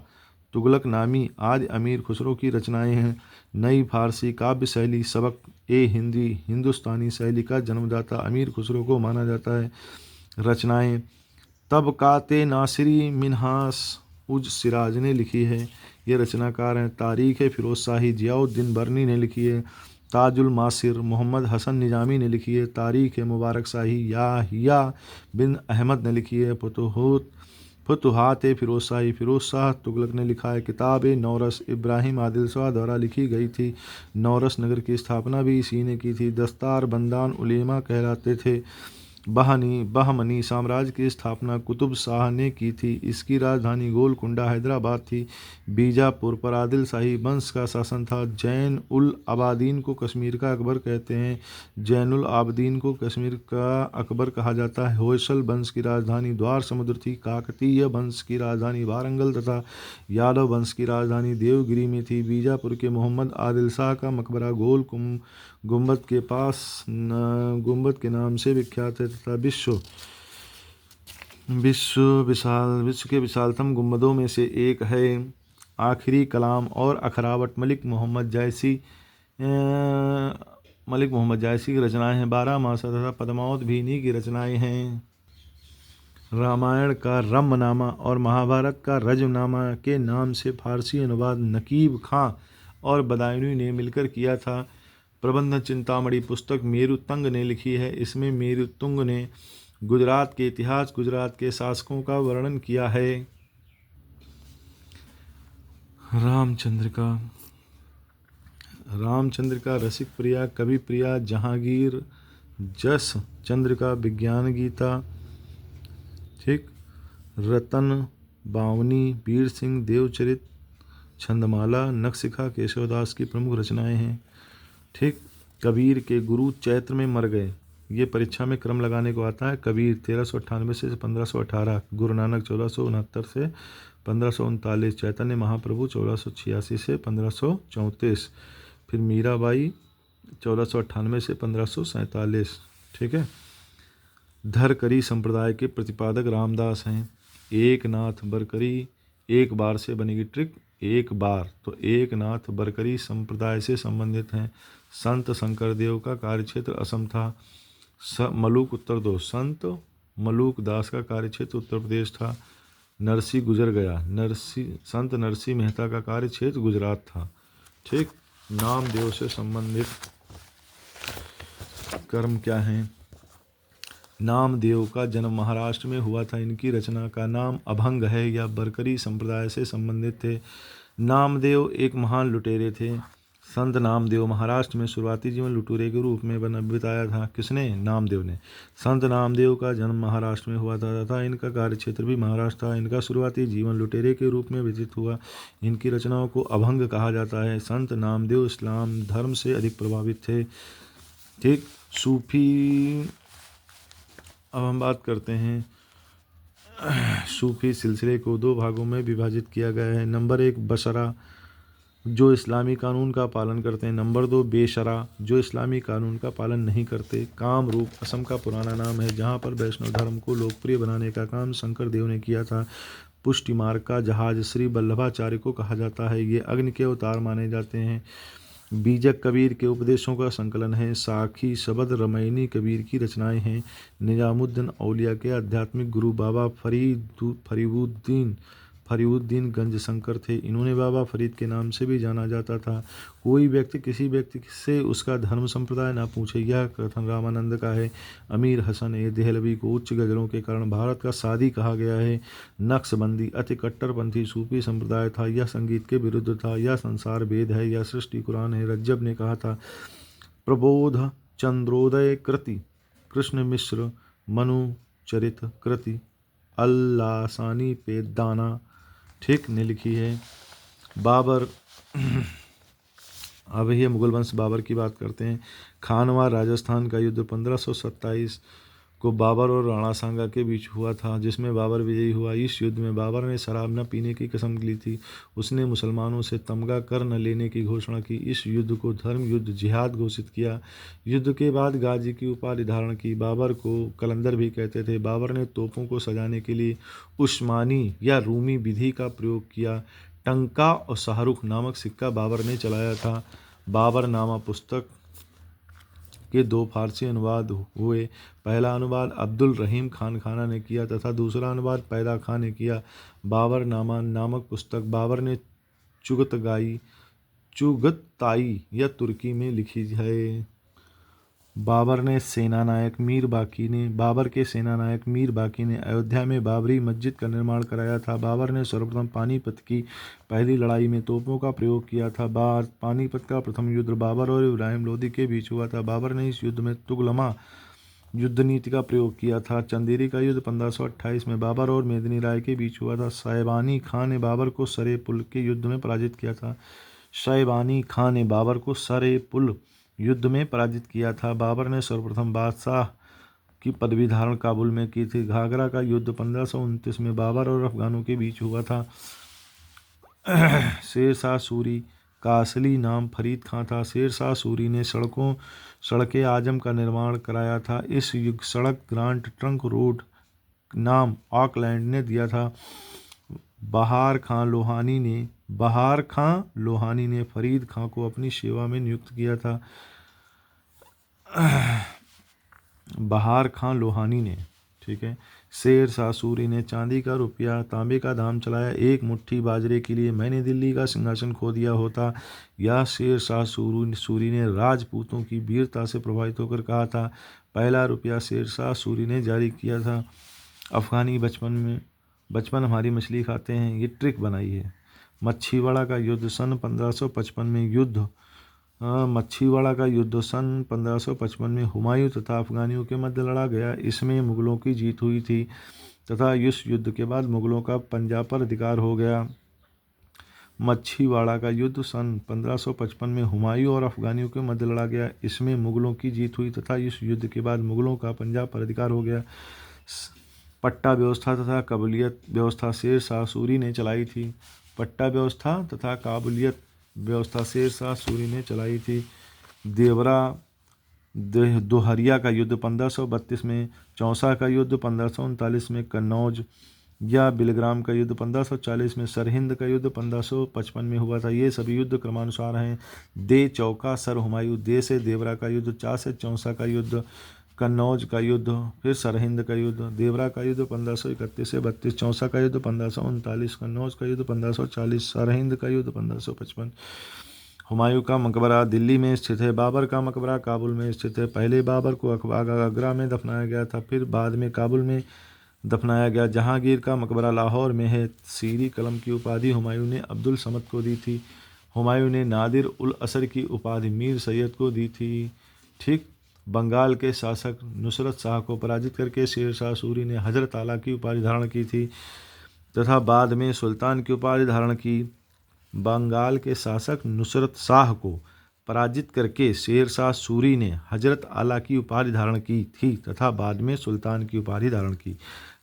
तुगलक नामी आदि अमीर खुसरो की रचनाएं हैं। नई फारसी काव्य शैली सबक ए हिंदी हिंदुस्तानी शैली का जन्मदाता अमीर खुसरो को माना जाता है। रचनाएं तबकाते नासिरी मिन्हास उज सिराज ने लिखी है, ये रचनाकार हैं। तारीख़ फिरोज शाही जियाउद्दीन बरनी ने लिखी है। ताजुल मासिर मोहम्मद हसन निजामी ने लिखी है। तारीख़ मुबारक शाही याहिया बिन अहमद ने लिखी है। फतुहात फिरोज शाह तुगलक ने लिखा है। किताब नौरस इब्राहिम आदिल शाह द्वारा लिखी गई थी। नौरस नगर की स्थापना भी इसी ने की थी। दस्तार बंदान उलेमा कहलाते थे। बहमनी साम्राज्य की स्थापना कुतुब शाह ने की थी। इसकी राजधानी गोलकुंडा हैदराबाद थी। बीजापुर पर आदिल शाही वंश का शासन था। जैन उल आबादीन को कश्मीर का अकबर कहते हैं। जैनुल आबदीन को कश्मीर का अकबर कहा जाता है। होयसल वंश की राजधानी द्वार समुद्र थी। काकतीय वंश की राजधानी वारंगल तथा यादव वंश की राजधानी देवगिरी में थी। बीजापुर के मोहम्मद आदिल शाह का मकबरा गोल गुम्बद के पास गुम्बद के नाम से विख्यात है तथा विश्व के विशालतम गुम्बदों में से एक है। आखिरी कलाम और अखरावट मलिक मोहम्मद जायसी की रचनाएं हैं। 12 मासा तथा पद्मावत भी इन्हीं की रचनाएं हैं। रामायण का रमनामा और महाभारत का रजनामा के नाम से फारसी अनुवाद नकीब खां और बदायूनी ने मिलकर किया था। प्रबंध चिंतामणि पुस्तक मेरुतंग ने लिखी है। इसमें मेरुतुंग ने गुजरात के इतिहास, गुजरात के शासकों का वर्णन किया है। रामचंद्र का रसिक प्रिया, कवि प्रिया, जहांगीर, जस चंद्र का विज्ञान गीता, ठीक, रतन बावनी, वीर सिंह देवचरित, छंदमाला, नखशिखा केशवदास की प्रमुख रचनाएं हैं। ठीक, कबीर के गुरु चैत्र में मर गए, ये परीक्षा में क्रम लगाने को आता है। कबीर 1398 से 1518, गुरु नानक 1469 से 1539, चैतन्य महाप्रभु 1486 से 1534, फिर मीराबाई 1498 से 1547। ठीक है। धरकरी संप्रदाय के प्रतिपादक रामदास हैं। एक नाथ बरकरी, एक बार से बनेगी ट्रिक, एक बार, तो एक नाथ बरकरी संप्रदाय से संबंधित हैं। संत शंकरदेव का कार्यक्षेत्र असम था। मलूक उत्तर दो, संत मलूक दास का कार्यक्षेत्र उत्तर प्रदेश था। नरसी गुजर गया, संत नरसी मेहता का कार्यक्षेत्र गुजरात था। ठीक। नामदेव से संबंधित कर्म क्या हैं? नामदेव का जन्म महाराष्ट्र में हुआ था। इनकी रचना का नाम अभंग है या बरकरी संप्रदाय से संबंधित थे। नामदेव एक महान लुटेरे थे। संत नामदेव महाराष्ट्र में शुरुआती जीवन लुटेरे के रूप में बिताया था। किसने? नामदेव ने। संत नामदेव का जन्म महाराष्ट्र में हुआ था तथा इनका कार्यक्षेत्र भी महाराष्ट्र था। इनका शुरुआती जीवन लुटेरे के रूप में व्यतीत हुआ। इनकी रचनाओं को अभंग कहा जाता है। संत नामदेव इस्लाम धर्म से अधिक प्रभावित थे। ठीक। सूफी, अब हम बात करते हैं। सूफी सिलसिले को दो भागों में विभाजित किया गया है। नंबर 1 बशरा, जो इस्लामी कानून का पालन करते हैं। नंबर 2 बेशरा, जो इस्लामी कानून का पालन नहीं करते। कामरूप असम का पुराना नाम है, जहाँ पर वैष्णव धर्म को लोकप्रिय बनाने का काम शंकर देव ने किया था। पुष्टि मार्ग का जहाज श्री वल्लभाचार्य को कहा जाता है। ये अग्नि के अवतार माने जाते हैं। बीजक कबीर के उपदेशों का संकलन है। साखी शबद रमैनी कबीर की रचनाएं हैं। निजामुद्दीन औलिया के आध्यात्मिक गुरु बाबा फरीउद्दीन गंज शंकर थे। इन्होंने बाबा फरीद के नाम से भी जाना जाता था। कोई व्यक्ति किसी व्यक्ति से उसका धर्म संप्रदाय ना पूछे, यह कथन रामानंद का है। अमीर हसन ए देहलवी को उच्च गजलों के कारण भारत का सादी कहा गया है। नक्शबंदी अति कट्टरपंथी सूफी संप्रदाय था। यह संगीत के विरुद्ध था। यह संसार वेद है, यह सृष्टि कुरान है। रज्जब ने कहा था, प्रबोध चंद्रोदय कृति, कृष्ण मिश्र मनु चरित कृति, अल्लासानी पे दाना, ठीक, ने लिखी है। बाबर, अब ये मुगल वंश बाबर की बात करते हैं। खानवा राजस्थान का युद्ध 1527, को बाबर और राणा सांगा के बीच हुआ था, जिसमें बाबर विजयी हुआ। इस युद्ध में बाबर ने शराब न पीने की कसम ली थी। उसने मुसलमानों से तमगा कर न लेने की घोषणा की। इस युद्ध को धर्म युद्ध जिहाद घोषित किया। युद्ध के बाद गाजी की उपाधि धारण की। बाबर को कलंदर भी कहते थे। बाबर ने तोपों को सजाने के लिए उस्मानी या रूमी विधि का प्रयोग किया। टंका और शाहरुख नामक सिक्का बाबर ने चलाया था। बाबरनामा पुस्तक के 2 फारसी अनुवाद हुए। पहला अनुवाद अब्दुल रहीम खान खाना ने किया तथा दूसरा अनुवाद पैदा खान ने किया। बाबरनामा नामक पुस्तक बाबर ने चुगताई या तुर्की में लिखी है। बाबर के सेना नायक मीर बाकी ने अयोध्या में बाबरी मस्जिद का निर्माण कराया था। बाबर ने सर्वप्रथम पानीपत की पहली लड़ाई में तोपों का प्रयोग किया था। पानीपत का प्रथम युद्ध बाबर और इब्राहिम लोदी के बीच हुआ था। बाबर ने इस युद्ध में तुगलमा युद्ध नीति का प्रयोग किया था। चंदेरी का युद्ध 1528 में बाबर और मेदिनी राय के बीच हुआ था। साइबानी खां ने बाबर को सरे पुल के युद्ध में पराजित किया था। युद्ध में पराजित किया था। बाबर ने सर्वप्रथम बादशाह की पदवी धारण काबुल में की थी। घाघरा का युद्ध 1529 में बाबर और अफगानों के बीच हुआ था। शेर शाह सूरी का असली नाम फरीद खां था। शेर शाह सूरी ने सड़के आजम का निर्माण कराया था। इस युग सड़क ग्रांड ट्रंक रोड नाम ऑकलैंड ने दिया था। बहार खां लोहानी ने फरीद खां को अपनी सेवा में नियुक्त किया था। बहार खां लोहानी ने, ठीक है। शेर शाह सूरी ने चांदी का रुपया तांबे का दाम चलाया। एक मुट्ठी बाजरे के लिए मैंने दिल्ली का सिंहासन खो दिया होता। यह शेर शाह सूरी ने राजपूतों की वीरता से प्रभावित होकर कहा था। पहला रुपया शेर शाह सूरी ने जारी किया था। अफगानी बचपन हमारी मछली खाते हैं, ये ट्रिक बनाई है। मच्छीवाड़ा का युद्ध सन 1555 में हुमायूं तथा अफगानियों के मध्य लड़ा गया। इसमें मुगलों की जीत हुई थी तथा इस युद्ध के बाद मुगलों का पंजाब पर अधिकार हो गया। मच्छीवाड़ा का युद्ध सन 1555 में हुमायूं और अफगानियों के मध्य लड़ा गया। इसमें मुगलों की जीत हुई तथा इस युद्ध के बाद मुगलों का पंजाब पर अधिकार हो गया। पट्टा व्यवस्था तथा काबुलियत व्यवस्था शेर शाह सूरी ने चलाई थी। पट्टा व्यवस्था तथा काबुलियत व्यवस्था शेर शाह सूरी ने चलाई थी। दोहरिया का युद्ध 1532 में, चौसा का युद्ध 1539 में, कन्नौज या बिलग्राम का युद्ध 1540 में, सरहिंद का युद्ध 1555 में हुआ था। ये सभी युद्ध क्रमानुसार हैं। दे चौका सर हुमायूं, दे से देवरा का युद्ध, चा से चौसा का युद्ध, कन्नौज का युद्ध, फिर सरहिंद का युद्ध। देवरा का युद्ध 1531 से 32, चौसा का युद्ध 1539, कन्नौज का युद्ध 1540, सरहिंद का युद्ध 1555। हुमायूं का मकबरा दिल्ली में स्थित है। बाबर का मकबरा काबुल में स्थित है। पहले बाबर को आगरा में दफनाया गया था, फिर बाद में काबुल में दफनाया गया। जहांगीर का मकबरा लाहौर में है। सीरी कलम की उपाधि हुमायूं ने अब्दुल समद को दी थी। हुमायूं ने नादिर उल असर की उपाधि मीर सैयद को दी थी। ठीक। बंगाल के शासक नुसरत शाह को पराजित करके शेर शाह सूरी ने हजरत आला की उपाधि धारण की थी तथा बाद में सुल्तान की उपाधि धारण की। बंगाल के शासक नुसरत शाह को पराजित करके शेर शाह सूरी ने हजरत आला की उपाधि धारण की थी तथा बाद में सुल्तान की उपाधि धारण की।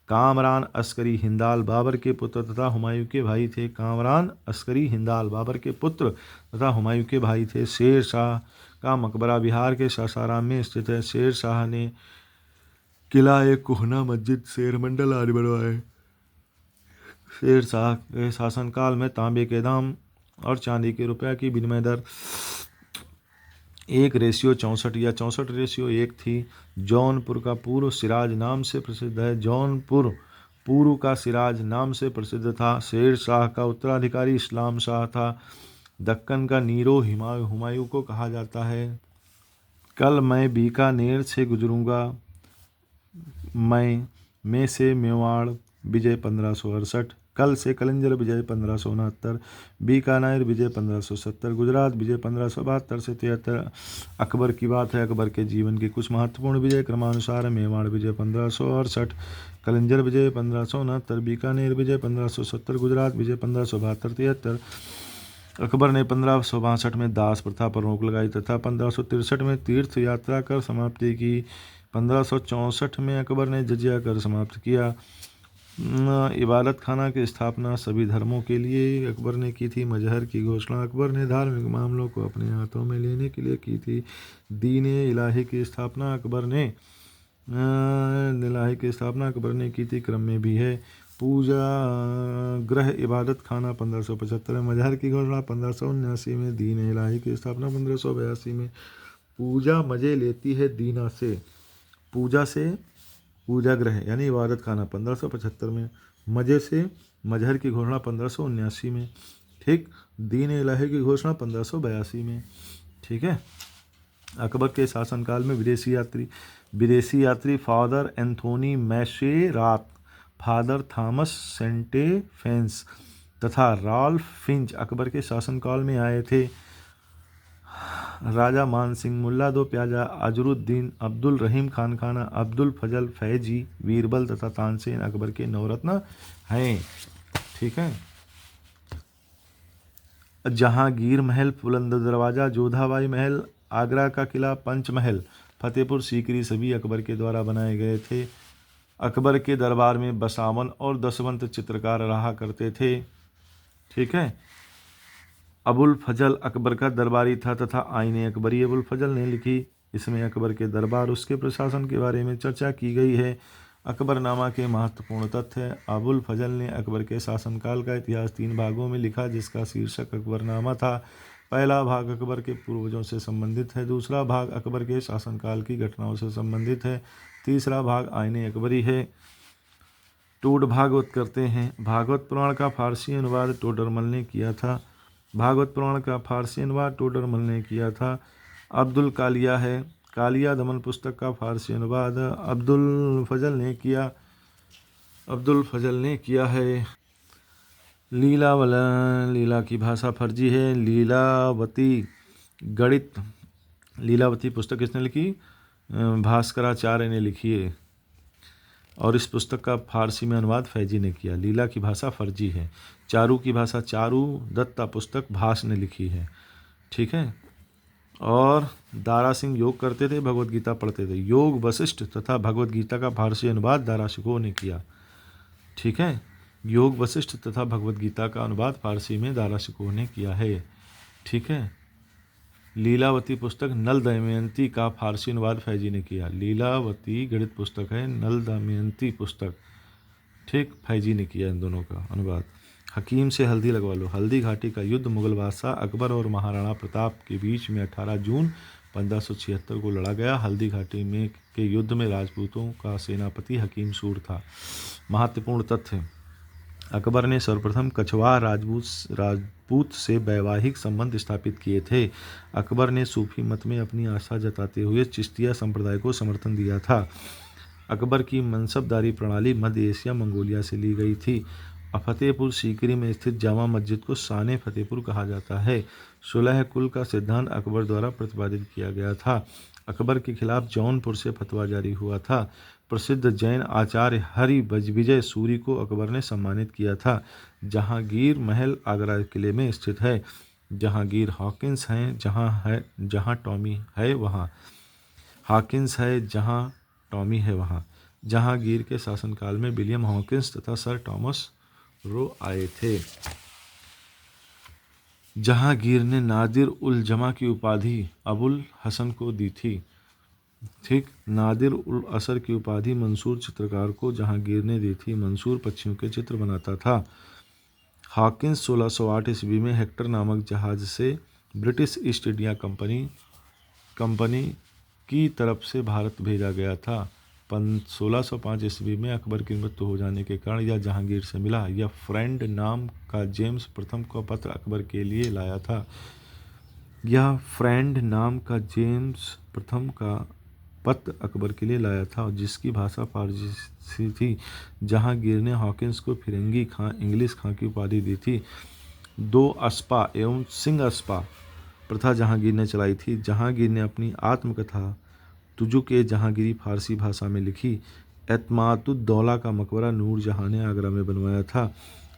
कामरान अस्करी हिंदाल बाबर के पुत्र तथा हुमायूं के भाई थे। कामरान अस्करी हिंदाल बाबर के पुत्र तथा हुमायूं के भाई थे। शेर शाह का मकबरा बिहार के सासाराम में स्थित है। शेर शाह ने किला एक कोहना मस्जिद शेर मंडल आदि बनवाए। शेर शाह के शासनकाल में तांबे के दाम और चांदी के रुपया की विनिमय दर 1:64 या 64:1 थी। जौनपुर का पूर्व सिराज नाम से प्रसिद्ध है। जौनपुर पूर्व का सिराज नाम से प्रसिद्ध था। शेर शाह का उत्तराधिकारी इस्लाम शाह था। दक्कन का नीरो हुमायूं को कहा जाता है। कल मैं बीकानेर से गुजरूंगा, मैं से मेवाड़ विजय 1568, कल से कलिंजर विजय 1569, बीकानेर विजय 1570, गुजरात विजय 1572 से 73। अकबर की बात है। अकबर के जीवन के कुछ महत्वपूर्ण विजय क्रमानुसार: मेवाड़ विजय 1568, कलिंजर विजय 1569, बीकानेर विजय 1570, गुजरात विजय 1572, 73। अकबर ने 1562 में दास प्रथा पर रोक लगाई तथा 1563 में तीर्थ यात्रा कर समाप्ति की। 1564 में अकबर ने जजिया कर समाप्त किया। इबादत खाना की स्थापना सभी धर्मों के लिए अकबर ने की थी। मजहर की घोषणा अकबर ने धार्मिक मामलों को अपने हाथों में लेने के लिए की थी। दीन इलाही की स्थापना अकबर ने की थी, क्रम में भी है। पूजा ग्रह इबादत खाना 1575 में, मजहर की घोषणा 1579 में, दीन इलाही की स्थापना 1582 में। पूजा मजे लेती है दीना से, पूजा से पूजा ग्रह यानी इबादत खाना 1575 में, मजे से मजहर की घोषणा 1579 में, ठीक। दीन इलाही की घोषणा 1582 में, ठीक है। अकबर के शासनकाल में विदेशी यात्री father Anthony Monserrate, father Thomas Stephens तथा रॉल्फ फिंच अकबर के शासनकाल में आए थे। राजा मान सिंह, मुल्ला दो प्याजा, अजरुद्दीन, अब्दुल रहीम खान, अब्दुल फजल फैजी, बीरबल तथा तानसेन अकबर के नवरत्न हैं, ठीक है। जहांगीर महल, बुलंद दरवाज़ा, जोधाबाई महल, आगरा का किला, पंचमहल, फतेहपुर सीकरी सभी अकबर के द्वारा बनाए गए थे। अकबर के दरबार में बसावन और दसवंत चित्रकार रहा करते थे, ठीक है। अबुल फजल अकबर का दरबारी था तथा आईने अकबरी अबुल फजल ने लिखी। इसमें अकबर के दरबार उसके प्रशासन के बारे में चर्चा की गई है। अकबरनामा के महत्वपूर्ण तथ्य। अबुल फजल ने अकबर के शासनकाल का इतिहास 3 भागों में लिखा, जिसका शीर्षक अकबरनामा था। पहला भाग अकबर के पूर्वजों से संबंधित है, दूसरा भाग अकबर के शासनकाल की घटनाओं से संबंधित है, तीसरा भाग आईने अकबरी है। टोड भागवत करते हैं। भागवत पुराण का फारसी अनुवाद टोडरमल ने किया था। अब्दुल कालिया है। कालिया दमन पुस्तक का फारसी अनुवाद अब्दुल फजल ने किया है। लीला की भाषा फर्जी है। लीलावती पुस्तक किसने लिखी? भास्कराचार्य ने लिखी है और इस पुस्तक का फारसी में अनुवाद फैजी ने किया। लीला की भाषा फर्जी है। चारू की भाषा चारू दत्ता पुस्तक भास ने लिखी है, ठीक है। और दारा सिंह योग करते थे, भगवत गीता पढ़ते थे। योग वशिष्ठ तथा भगवत गीता का फारसी अनुवाद दारा शिकोह ने किया, ठीक है। योग वशिष्ठ तथा भगवत गीता का अनुवाद फारसी में दारा शिकोह ने किया है, ठीक है। लीलावती पुस्तक नल दमयंती का फारसी अनुवाद फैजी ने किया। लीलावती गणित पुस्तक है, नल दमयंती पुस्तक, ठीक, फैजी ने किया इन दोनों का अनुवाद। हकीम से हल्दी लगवा लो। हल्दी घाटी का युद्ध मुगल बादशाह अकबर और महाराणा प्रताप के बीच में 18 जून 1576 को लड़ा गया। हल्दी घाटी में के युद्ध में राजपूतों का सेनापति हकीम सूर था। महत्वपूर्ण तथ्य। अकबर ने सर्वप्रथम कछवाह राजपूत से वैवाहिक संबंध स्थापित किए थे। अकबर ने सूफी मत में अपनी आस्था जताते हुए चिश्तिया संप्रदाय को समर्थन दिया था। अकबर की मनसबदारी प्रणाली मध्य एशिया मंगोलिया से ली गई थी। फतेहपुर सीकरी में स्थित जामा मस्जिद को शान फतेहपुर कहा जाता है। सुलह कुल का सिद्धांत अकबर द्वारा प्रतिपादित किया गया था। अकबर के खिलाफ जौनपुर से फतवा जारी हुआ था। प्रसिद्ध जैन आचार्य हरि विजय सूरी को अकबर ने सम्मानित किया था। जहांगीर महल आगरा किले में स्थित है। जहांगीर हॉकिंस हैं, जहाँ टॉमी है वहाँ। हॉकिंस है जहाँ टॉमी है वहाँ। जहांगीर के शासनकाल में विलियम हॉकिंस तथा सर टॉमस रो आए थे। जहांगीर ने नादिर उल जमा की उपाधि अबुल हसन को दी थी, ठीक। नादिर उल असर की उपाधि मंसूर चित्रकार को जहांगीर ने दी थी। मंसूर पक्षियों के चित्र बनाता था। हॉकिंस 1608 ईस्वी में हेक्टर नामक जहाज से ब्रिटिश ईस्ट इंडिया कंपनी की तरफ से भारत भेजा गया था। 1605 ईस्वी में अकबर की मृत्यु हो जाने के कारण यह जहांगीर से मिला। यह फ्रेंड नाम का जेम्स प्रथम का पत्र अकबर के लिए लाया था। और जिसकी भाषा फारसी थी। जहांगीर ने हॉकिंस को फिरंगी खां, इंग्लिश खां की उपाधि दी थी। 2 अस्पा एवं सिंह अस्पा प्रथा जहांगीर ने चलाई थी। जहांगीर ने अपनी आत्मकथा तुजुक-ए जहांगीरी फारसी भाषा में लिखी। एतमादुद्दौला का मकबरा नूरजहां ने आगरा में बनवाया था।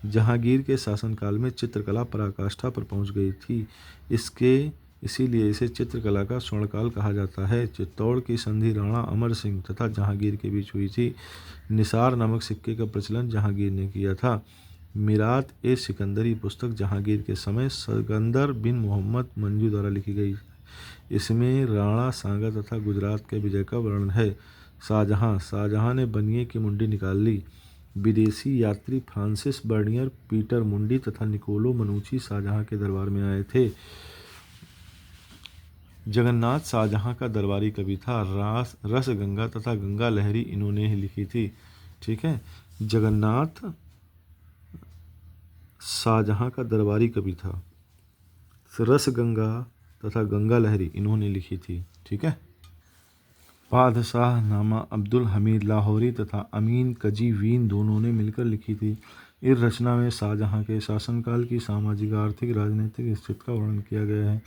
जहांगीर के शासनकाल में चित्रकला पराकाष्ठा पर पहुंच गई थी। इसके इसीलिए इसे चित्रकला का स्वर्णकाल कहा जाता है। चित्तौड़ की संधि राणा अमर सिंह तथा जहांगीर के बीच हुई थी। निसार नामक सिक्के का प्रचलन जहांगीर ने किया था। मिरात ए सिकंदरी पुस्तक जहांगीर के समय सिकंदर बिन मोहम्मद मंजू द्वारा लिखी गई। इसमें राणा सांगा तथा गुजरात के विजय का वर्णन है। शाहजहां ने बनिए की मुंडी निकाल ली। विदेशी यात्री फ्रांसिस बर्नियर, पीटर मुंडी तथा निकोलो मनुची शाहजहां के दरबार में आए थे। जगन्नाथ शाहजहां का दरबारी कवि था। रस गंगा तथा गंगा लहरी इन्होंने ही लिखी थी। ठीक है, जगन्नाथ शाहजहां का दरबारी कवि था। रस गंगा तथा गंगा लहरी इन्होंने लिखी थी। ठीक है, बादशाह नामा अब्दुल हमीद लाहौरी तथा अमीन कजीवीन दोनों ने मिलकर लिखी थी। इस रचना में शाहजहां के शासनकाल की सामाजिक, आर्थिक, राजनीतिक स्थिति का वर्णन किया गया है।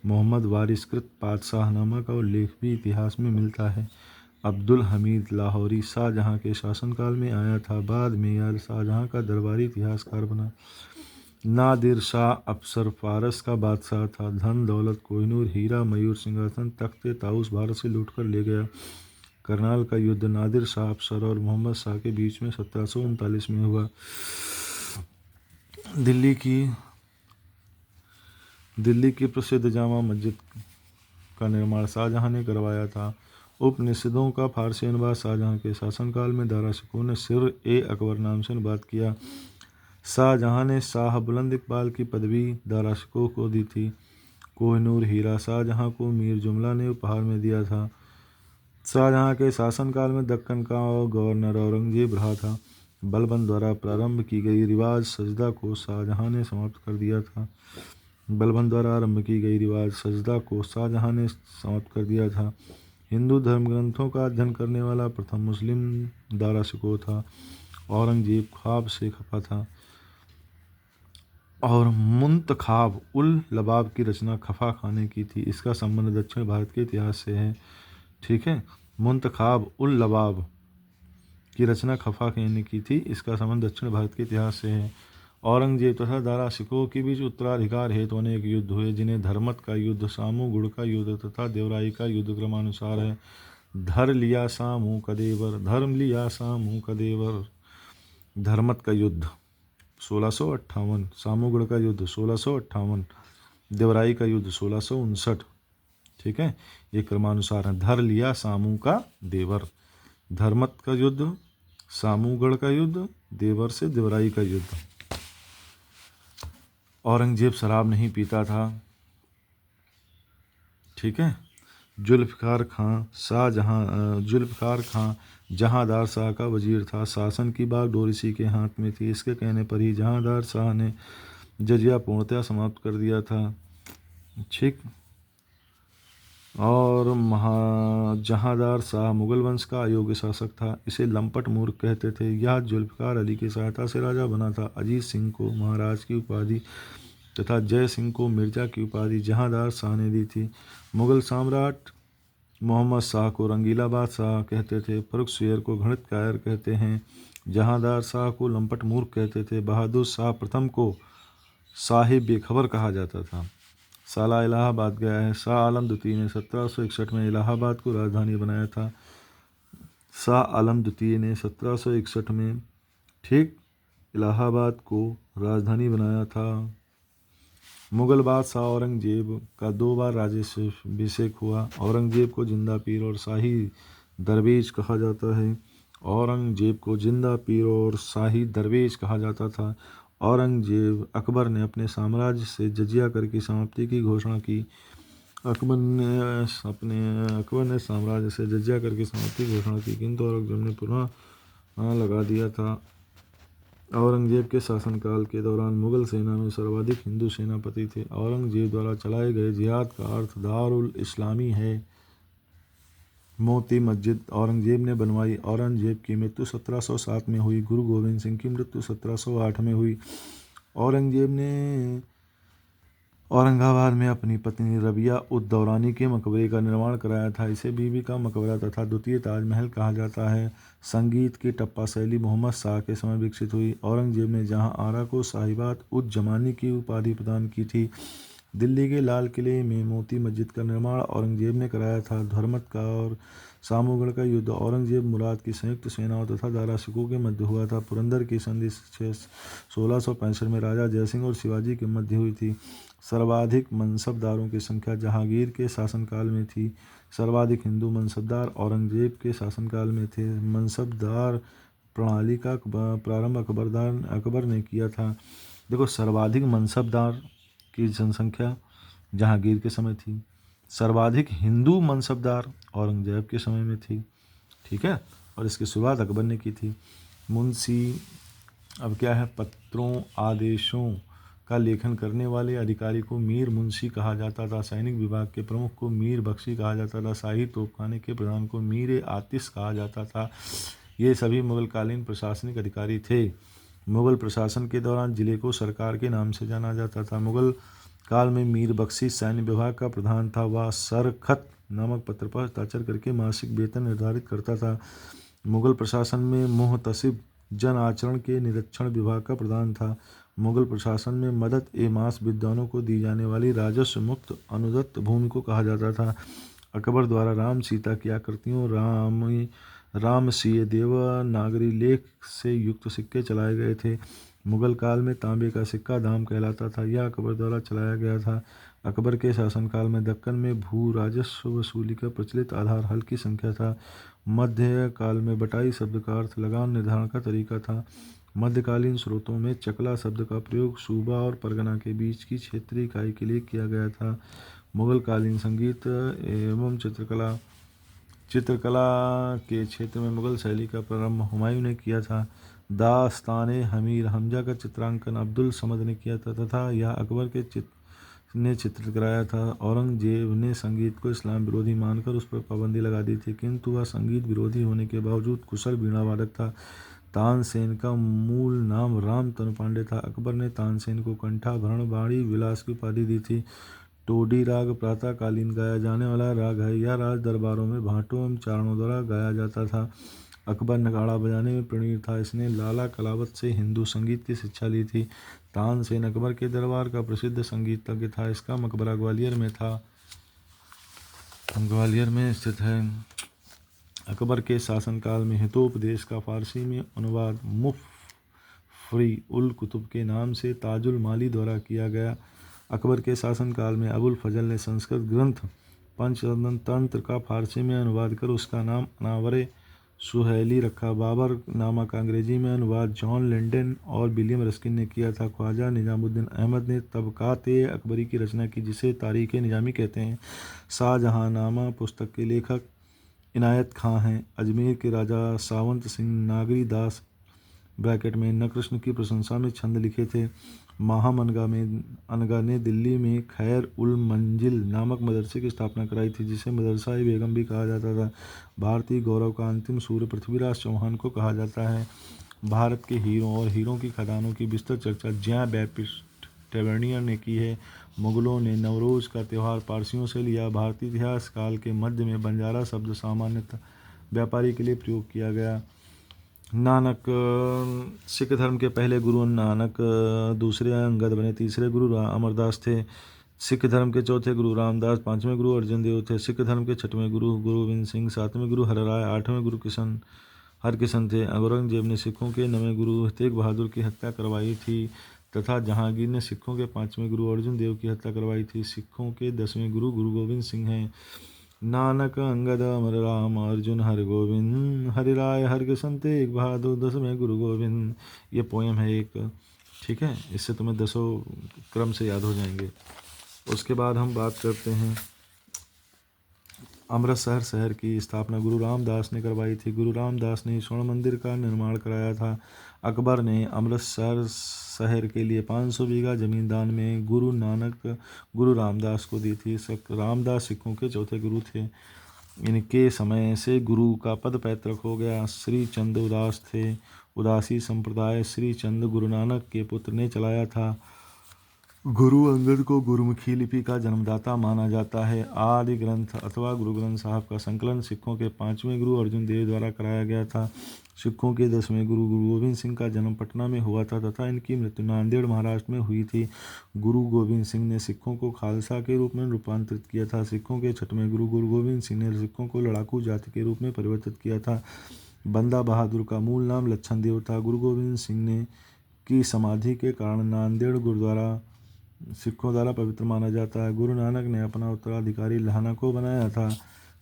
मोहम्मद वारिसकृत बादशाहनामा का उल्लेख भी इतिहास में मिलता है। अब्दुल हमीद लाहौरी शाहजहां के शासनकाल में आया था। बाद में यह शाहजहां का दरबारी इतिहासकार बना। नादिर शाह अफसर फारस का बादशाह था। धन दौलत, कोहिनूर, हीरा, मयूर, सिंहासन, तख्ते ताउस भारत से लूटकर ले गया। करनाल का युद्ध नादिर शाह अफसर और मोहम्मद शाह के बीच में 1739 में हुआ। दिल्ली की प्रसिद्ध जामा मस्जिद का निर्माण शाहजहां ने करवाया था। उपनिषदों का फारसी अनुवाद शाहजहां के शासनकाल में दारा शिकोह ने सिर ए अकबर नाम से अनुवाद किया। शाहजहां ने शाह बुलंद इकबाल की पदवी दारा शिकोह को दी थी। कोहिनूर हीरा शाहजहां को मीर जुमला ने उपहार में दिया था। शाहजहां के शासनकाल में दक्कन का गवर्नर औरंगजेब रहा था। बलबन द्वारा प्रारंभ की गई रिवाज सजदा को शाहजहां ने समाप्त कर दिया था। शाहजहां ने समाप्त कर दिया था। हिंदू धर्म ग्रंथों का अध्ययन करने वाला प्रथम मुस्लिम दारा शिकोह था। औरंगजेब ख्वाब से खफा था। और मुंतखाब उल लबाब की रचना खफा खाने की थी। इसका संबंध दक्षिण भारत के इतिहास से है। ठीक है, मुंतखाब उल लबाब की रचना खफा खाने की थी। इसका संबंध दक्षिण भारत के इतिहास से है। औरंगजेब तथा दारा शिकोह के बीच उत्तराधिकार हेतु अनेक युद्ध हुए, जिन्हें धर्मत का युद्ध, सामूगुड़ का युद्ध तथा देवराई का युद्ध क्रमानुसार है। धर लिया सामू का देवर, धर्म लिया सामू का देवर। धर्मत का युद्ध 1658, सामूगढ़ का युद्ध 1658, देवराई का युद्ध 1659। ठीक है, ये क्रमानुसार है। धर लिया सामू का देवर, धर्मत का युद्ध, सामूगढ़ का युद्ध, देवर से देवराई का युद्ध। औरंगजेब शराब नहीं पीता था। ठीक है, जुल्फ़िकार खां जहांदार शाह का वजीर था। शासन की बागडोर इसी के हाथ में थी। इसके कहने पर ही जहांदार शाह ने जजिया पूर्णतः समाप्त कर दिया था। ठीक, और जहांदार शाह मुगल वंश का अयोग्य शासक था। इसे लंपट मूर्ख कहते थे। यह जुल्फ़िकार अली की सहायता से राजा बना था। अजीत सिंह को महाराज की उपाधि तथा जय सिंह को मिर्जा की उपाधि जहांदार शाह ने दी थी। मुगल सम्राट मोहम्मद शाह को रंगीला बादशाह कहते थे। फर्रुख शेर को घृणित कायर कहते हैं। जहांदार शाह को लंपट मूर्ख कहते थे। बहादुर शाह प्रथम को साहिब बेखबर कहा जाता था। साला इलाहाबाद गया है। शाह आलम द्वितीय ने 1761 में इलाहाबाद को राजधानी बनाया था। शाह आलम द्वितीय ने 1761 में ठीक इलाहाबाद को राजधानी बनाया था। मुगल बादशाह औरंगजेब का 2 बार राज्याभिषेक हुआ। औरंगजेब को जिंदा पीर और शाही दरवेश कहा जाता है। औरंगजेब को जिंदा पीर और शाही दरवेश कहा जाता था। औरंगजेब अकबर ने अपने साम्राज्य से जजिया कर की समाप्ति की घोषणा की। अकबर ने साम्राज्य से जजिया कर की समाप्ति की घोषणा की, किंतु औरंगजेब ने पुनः लगा दिया था। औरंगजेब के शासनकाल के दौरान मुगल सेना में सर्वाधिक हिंदू सेनापति थे। औरंगजेब द्वारा चलाए गए जिहाद का अर्थ दारुल इस्लामी है। मोती मस्जिद औरंगजेब ने बनवाई। औरंगजेब की मृत्यु 1707 में हुई। गुरु गोविंद सिंह की मृत्यु 1708 में हुई। औरंगजेब ने औरंगाबाद में अपनी पत्नी रबिया उद दौरानी के मकबरे का निर्माण कराया था। इसे बीबी का मकबरा तथा द्वितीय ताजमहल कहा जाता है। संगीत की टप्पा शैली मोहम्मद शाह के समय विकसित हुई। औरंगजेब ने जहां आरा को साहिबात उज जमानी की उपाधि प्रदान की थी, दिल्ली के लाल किले में मोती मस्जिद का निर्माण औरंगजेब ने कराया था। धर्मत का और सामूगढ़ का युद्ध औरंगजेब मुराद की संयुक्त सेनाओं तथा दारा सिखों के मध्य हुआ था। पुरंदर की संधि 1665 में राजा जयसिंह और शिवाजी के मध्य हुई थी। सर्वाधिक मनसबदारों की संख्या जहांगीर के शासनकाल में थी। सर्वाधिक हिंदू मनसबदार औरंगजेब के शासनकाल में थे। मनसबदार प्रणाली का प्रारंभ अकबर ने किया था। देखो, सर्वाधिक मनसबदार की जनसंख्या जहांगीर के समय थी। सर्वाधिक हिंदू मनसबदार औरंगजेब के समय में थी। ठीक है, और इसकी शुरुआत अकबर ने की थी। मुंशी, अब क्या है, पत्रों आदेशों का लेखन करने वाले अधिकारी को मीर मुंशी कहा जाता था। सैनिक विभाग के प्रमुख को मीर बख्शी कहा जाता था। शाही तोपखाने के प्रधान को मीर आतिश कहा जाता था। ये सभी मुगलकालीन प्रशासनिक अधिकारी थे। मुगल प्रशासन के दौरान जिले को सरकार के नाम से जाना जाता था। मुगल काल में मीर बख्शी सैन्य विभाग का प्रधान था। वह सरखत नामक पत्र पर हस्ताक्षर करके मासिक वेतन निर्धारित करता था। मुगल प्रशासन में मुहतसिब जन आचरण के निरीक्षण विभाग का प्रधान था। मुगल प्रशासन में मदद ए मास विद्वानों को दी जाने वाली राजस्व मुक्त अनुदत्त भूमि को कहा जाता था। अकबर द्वारा राम सीता की आकृतियों, राम सिय देवनागरी लेख से युक्त सिक्के चलाए गए थे। मुगल काल में तांबे का सिक्का दाम कहलाता था। यह अकबर द्वारा चलाया गया था। अकबर के शासनकाल में दक्कन में भू राजस्व वसूली का प्रचलित आधार हल की संख्या था। मध्य काल में बटाई शब्द का अर्थ लगान निर्धारण का तरीका था। मध्यकालीन स्रोतों में चकला शब्द का प्रयोग सूबा और परगना के बीच की क्षेत्रीय इकाई के लिए किया गया था। मुगल कालीन संगीत एवं चित्रकला के क्षेत्र में मुगल शैली का प्रारंभ हुमायूं ने किया था। दास्ताने हमीर हमजा का चित्रांकन अब्दुल समद ने किया था तथा यह अकबर के ने चित्रित कराया था। औरंगजेब ने संगीत को इस्लाम विरोधी मानकर उस पर पाबंदी लगा दी थी, किंतु वह संगीत विरोधी होने के बावजूद कुशल वीणा वादक था। तानसेन का मूल नाम राम तनु पांडे था। अकबर ने तानसेन को कंठाभरण वाणी विलास की उपाधि दी थी। टोडी राग प्रातःकालीन गाया जाने वाला राग है। यह राज दरबारों में भाटों एवं चारणों द्वारा गाया जाता था। अकबर नगाड़ा बजाने में प्रवीण था। इसने लाला कलावत से हिंदू संगीत की शिक्षा ली थी। तानसेन अकबर के दरबार का प्रसिद्ध संगीतज्ञ था। इसका मकबरा ग्वालियर में था, ग्वालियर में स्थित है। अकबर के शासनकाल में हितोपदेश का फारसी में अनुवाद मुफरी उल कुतुब के नाम से ताजुल माली द्वारा किया गया। अकबर के शासनकाल में अबुल फजल ने संस्कृत ग्रंथ पंचतंत्र का फारसी में अनुवाद कर उसका नाम अनावरे सुहेली रखा। बाबर नामक अंग्रेजी में अनुवाद जॉन लेंडन और विलियम रस्किन ने किया था। ख्वाजा निजामुद्दीन अहमद ने तबकात-ए अकबरी की रचना की, जिसे तारीख़ निजामी कहते हैं। शाहजहांनामा पुस्तक के लेखक इनायत खां हैं। अजमेर के राजा सावंत सिंह नागरी दास ब्रैकेट में नकृष्ण की प्रशंसा में छंद लिखे थे। माहम अनगा ने दिल्ली में खैर उल मंजिल नामक मदरसे की स्थापना कराई थी, जिसे मदरसा-ए बेगम भी कहा जाता था। भारतीय गौरव का अंतिम सूर्य पृथ्वीराज चौहान को कहा जाता है। भारत के हीरों और हीरों की खदानों की विस्तृत चर्चा ज्यां बैप्टिस्ट टेवर्नियर ने की है। मुगलों ने नवरोज़ का त्यौहार पारसियों से लिया। भारतीय इतिहास काल के मध्य में बंजारा शब्द सामान्यतः व्यापारी के लिए प्रयोग किया गया। नानक, सिख धर्म के पहले गुरु नानक, दूसरे अंगद बने, तीसरे गुरु अमरदास थे। सिख धर्म के चौथे गुरु रामदास, पांचवें गुरु अर्जुन देव थे। सिख धर्म के छठवें गुरु गोविंद सिंह, सातवें गुरु हरराय, आठवें गुरु हरकिशन थे। औरंगजेब ने सिखों के 9वें गुरु तेग बहादुर की हत्या करवाई थी तथा जहांगीर ने सिखों के 5वें गुरु अर्जुन देव की हत्या करवाई थी। सिखों के 10वें गुरु गुरु गोविंद सिंह हैं। नानक, अंगद, अमर राम, अर्जुन, हरगोविंद, हरिराय, हरकिशन, तेग बहादुर, 10वें गुरु गोविंद। ये पोएम है एक, ठीक है। इससे तुम्हें 10 क्रम से याद हो जाएंगे। उसके बाद हम बात करते हैं अमृतसर शहर की स्थापना गुरु रामदास ने करवाई थी। गुरु रामदास ने स्वर्ण मंदिर का निर्माण कराया था। अकबर ने अमृतसर शहर के लिए 500 बीघा जमीन दान में गुरु रामदास को दी थी। रामदास सिखों के चौथे गुरु थे। इनके समय से गुरु का पद पैतृक हो गया। श्री चंद उदास थे। उदासी संप्रदाय श्री चंद गुरु नानक के पुत्र ने चलाया था। गुरु अंगद को गुरुमुखी लिपि का जन्मदाता माना जाता है। आदि ग्रंथ अथवा गुरु ग्रंथ साहब का संकलन सिखों के 5वें गुरु अर्जुन देव द्वारा कराया गया था। सिखों के 10वें गुरु गुरु गोविंद सिंह का जन्म पटना में हुआ था तथा इनकी मृत्यु नांदेड़ महाराष्ट्र में हुई थी। गुरु गोविंद सिंह ने सिखों को खालसा के रूप में रूपांतरित किया था। सिखों के 6वें गुरु गुरु गोविंद सिंह ने सिखों को लड़ाकू जाति के रूप में परिवर्तित किया था। बंदा बहादुर का मूल नाम लच्छन देव था। गुरु गोविंद सिंह ने की समाधि के कारण नांदेड़ गुरुद्वारा सिखों द्वारा पवित्र माना जाता है। गुरु नानक ने अपना उत्तराधिकारी लहाना को बनाया था।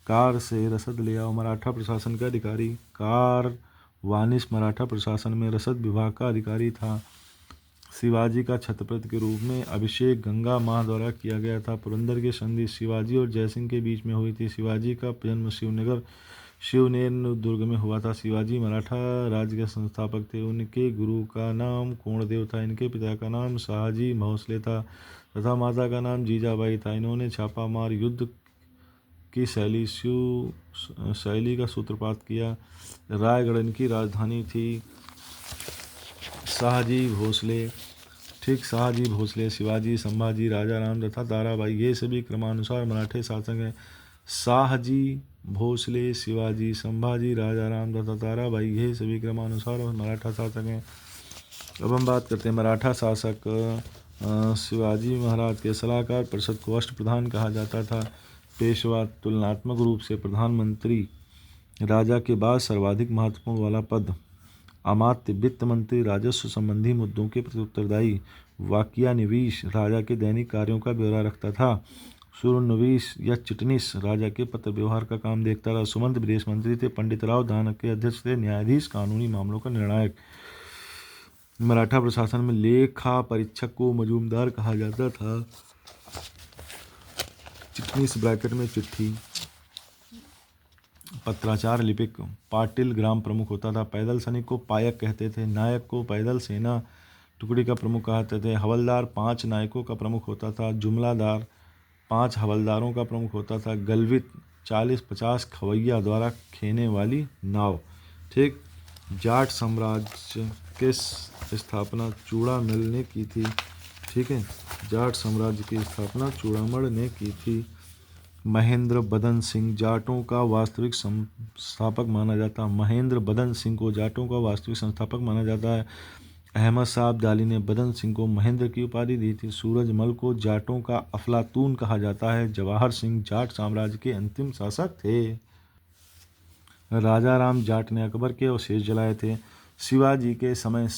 कार से रसद ले आओ मराठा प्रशासन का अधिकारी। कार वानिश मराठा प्रशासन में रसद विभाग का अधिकारी था। शिवाजी का छत्रपति के रूप में अभिषेक गंगा माँ द्वारा किया गया था। पुरंदर की संधि शिवाजी और जयसिंह के बीच में हुई थी। शिवाजी का जन्म शिवनेर दुर्ग में हुआ था। शिवाजी मराठा राज्य के संस्थापक थे। उनके गुरु का नाम कोणदेव था। इनके पिता का नाम शाहजी भोसले था तथा माता का नाम जीजाबाई था। इन्होंने छापामार युद्ध की शैली का सूत्रपात किया। रायगढ़ इनकी राजधानी थी। शाहजी भोसले, शिवाजी, संभाजी, राजा राम तथा ताराबाई ये सभी क्रमानुसार मराठे शासक हैं। शाहजी भोसले, शिवाजी, संभाजी, राजा राम तथा ताराबाई ये सभी क्रमानुसार मराठा शासक हैं। अब हम बात करते हैं मराठा शासक शिवाजी महाराज के सलाहकार परिषद को अष्टप्रधान कहा जाता था। पेशवा तुलनात्मक रूप से प्रधानमंत्री राजा के बाद सर्वाधिक महत्वपूर्ण वाला पद। अमात्य वित्त मंत्री राजस्व संबंधी मुद्दों के प्रति उत्तरदायी। वाक्यानिवीश राजा के दैनिक कार्यों का ब्यौरा रखता था। सुरनवीस या चिटनीस राजा के पत्र व्यवहार का काम देखता था। सुमंत विदेश मंत्री थे। पंडित राव दानक के अध्यक्ष थे। न्यायाधीश कानूनी मामलों का निर्णायक। मराठा प्रशासन में लेखा परीक्षक को मजूमदार कहा जाता था। चिटनीस ब्रैकेट में चिट्ठी। पत्राचार लिपिक। पाटिल ग्राम प्रमुख होता था। पैदल सैनिक को पायक कहते थे। नायक को पैदल सेना टुकड़ी का प्रमुख कहते थे। हवलदार 5 नायकों का प्रमुख होता था। जुमलादार 5 हवलदारों का प्रमुख होता था। गलवित 40-50 खवैया द्वारा खेने वाली नाव। ठीक। जाट साम्राज्य के स्थापना चूड़ामल ने की थी। ठीक है, जाट साम्राज्य की स्थापना चूड़ामल ने की थी। महेंद्र बदन सिंह जाटों का वास्तविक संस्थापक माना जाता है। महेंद्र बदन सिंह को जाटों का वास्तविक संस्थापक माना जाता है। अहमद शाह अब्दाली ने बदन सिंह को महेंद्र की उपाधि दी थी। सूरजमल को जाटों का अफलातून कहा जाता है। जवाहर सिंह जाट साम्राज्य के अंतिम शासक थे। राजा राम जाट ने अकबर के अवशेष जलाए थे। शिवाजी के समय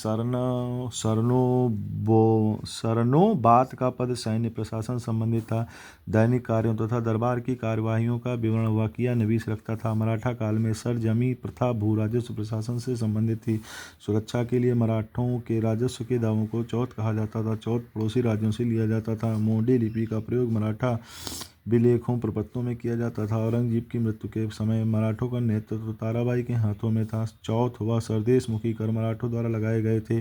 सरनोबात का पद सैन्य प्रशासन संबंधित था। दैनिक कार्यों तथा दरबार की कार्यवाहियों का विवरण वाकियानवीस रखता था। मराठा काल में सरजमी प्रथा भू राजस्व प्रशासन से संबंधित थी। सुरक्षा के लिए मराठों के राजस्व के दावों को चौथ कहा जाता था। चौथ पड़ोसी राज्यों से लिया जाता था। मोडी लिपि का प्रयोग मराठा विलेखों प्रपत्रों में किया जाता था। औरंगजेब की मृत्यु के समय मराठों का नेतृत्व ताराबाई के हाथों में था। चौथ व सरदेशमुखी कर मराठों द्वारा लगाए गए थे।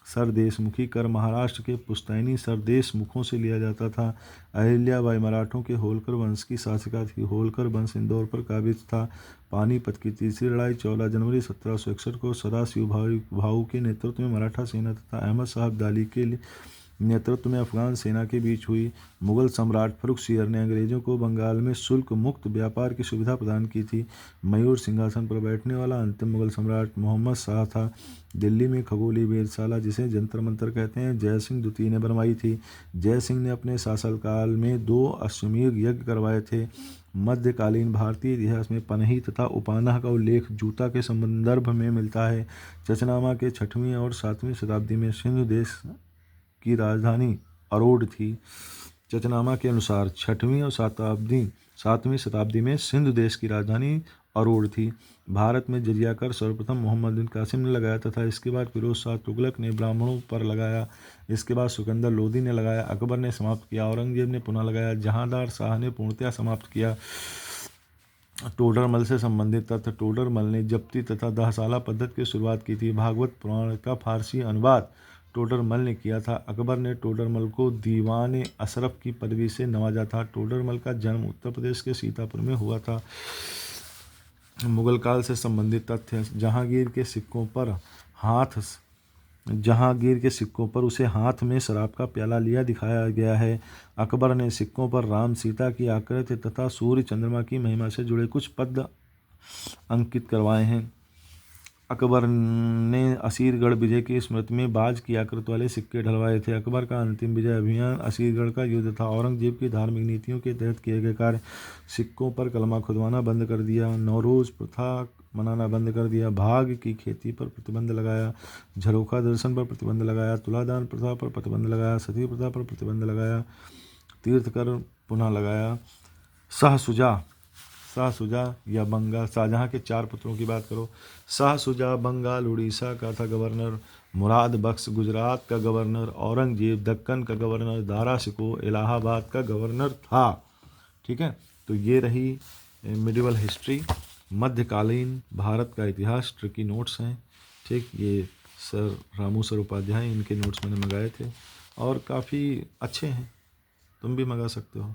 सरदेशमुखी कर महाराष्ट्र के पुश्तैनी सरदेशमुखों से लिया जाता था। अहिल्याबाई मराठों के होलकर वंश की शासिका थी। होलकर वंश इंदौर पर काबिज था। पानीपत की तीसरी लड़ाई 14 जनवरी 1761 को सदाशिव भाऊ के नेतृत्व में मराठा सेना तथा अहमद शाह अब्दाली के नेतृत्व में अफगान सेना के बीच हुई। मुगल सम्राट फ़र्रुखसियर ने अंग्रेजों को बंगाल में शुल्क मुक्त व्यापार की सुविधा प्रदान की थी। मयूर सिंहासन पर बैठने वाला अंतिम मुगल सम्राट मोहम्मद शाह था। दिल्ली में खगोलीय वेधशाला जिसे जंतर मंतर कहते हैं जयसिंह द्वितीय ने बनवाई थी। जयसिंह ने अपने शासनकाल में 2 अश्वमेध यज्ञ करवाए थे। मध्यकालीन भारतीय इतिहास में पनही तथा उपानाह का उल्लेख जूता के संदर्भ में मिलता है। चचनामा के 6वीं और 7वीं शताब्दी में सिंधु देश की राजधानी अरोड थी। चचनामा के अनुसार 6वीं और 7वीं शताब्दी में सिंधु देश की राजधानी अरोड थी। भारत में जजिया कर सर्वप्रथम मोहम्मद बिन कासिम ने लगाया तथा इसके बाद फिरोज शाह तुगलक ने ब्राह्मणों पर लगाया। इसके बाद सिकंदर लोदी ने लगाया। अकबर ने समाप्त किया। औरंगजेब ने पुनः लगाया। जहांदार शाह ने पूर्णतया समाप्त किया। टोडरमल से संबंधित तथ्य। टोडरमल ने जब्ती तथा दहसाला पद्धति की शुरुआत की थी। भागवत पुराण का फारसी अनुवाद टोडरमल ने किया था। अकबर ने टोडरमल को दीवान अशरफ की पदवी से नवाजा था। टोडरमल का जन्म उत्तर प्रदेश के सीतापुर में हुआ था। मुगल काल से संबंधित तथ्य। जहांगीर के सिक्कों पर हाथ जहांगीर के सिक्कों पर उसे हाथ में शराब का प्याला लिया दिखाया गया है। अकबर ने सिक्कों पर राम सीता की आकृति तथा सूर्य चंद्रमा की महिमा से जुड़े कुछ पद अंकित करवाए हैं। अकबर ने असीरगढ़ विजय की स्मृति में बाज की आकृति वाले सिक्के ढलवाए थे। अकबर का अंतिम विजय अभियान असीरगढ़ का युद्ध था। औरंगजेब की धार्मिक नीतियों के तहत किए गए कार्य, सिक्कों पर कलमा खुदवाना बंद कर दिया, नौरोज प्रथा मनाना बंद कर दिया, भाग की खेती पर प्रतिबंध लगाया, झरोखा दर्शन पर प्रतिबंध लगाया, तुलादान प्रथा पर प्रतिबंध लगाया, सती प्रथा पर प्रतिबंध लगाया, तीर्थ कर पुनः लगाया। शाहसुजा या बंगाल, शाहजहाँ के 4 पुत्रों की बात करो। शाहसुजा बंगाल उड़ीसा का था गवर्नर, मुराद बख्श गुजरात का गवर्नर, औरंगजेब दक्कन का गवर्नर, दारा शिकोह इलाहाबाद का गवर्नर था। ठीक है, तो ये रही मिडिवल हिस्ट्री, मध्यकालीन भारत का इतिहास। ट्रिकी नोट्स हैं। ठीक, ये सर रामू सर उपाध्याय, इनके नोट्स मैंने मंगाए थे और काफ़ी अच्छे हैं, तुम भी मंगा सकते हो।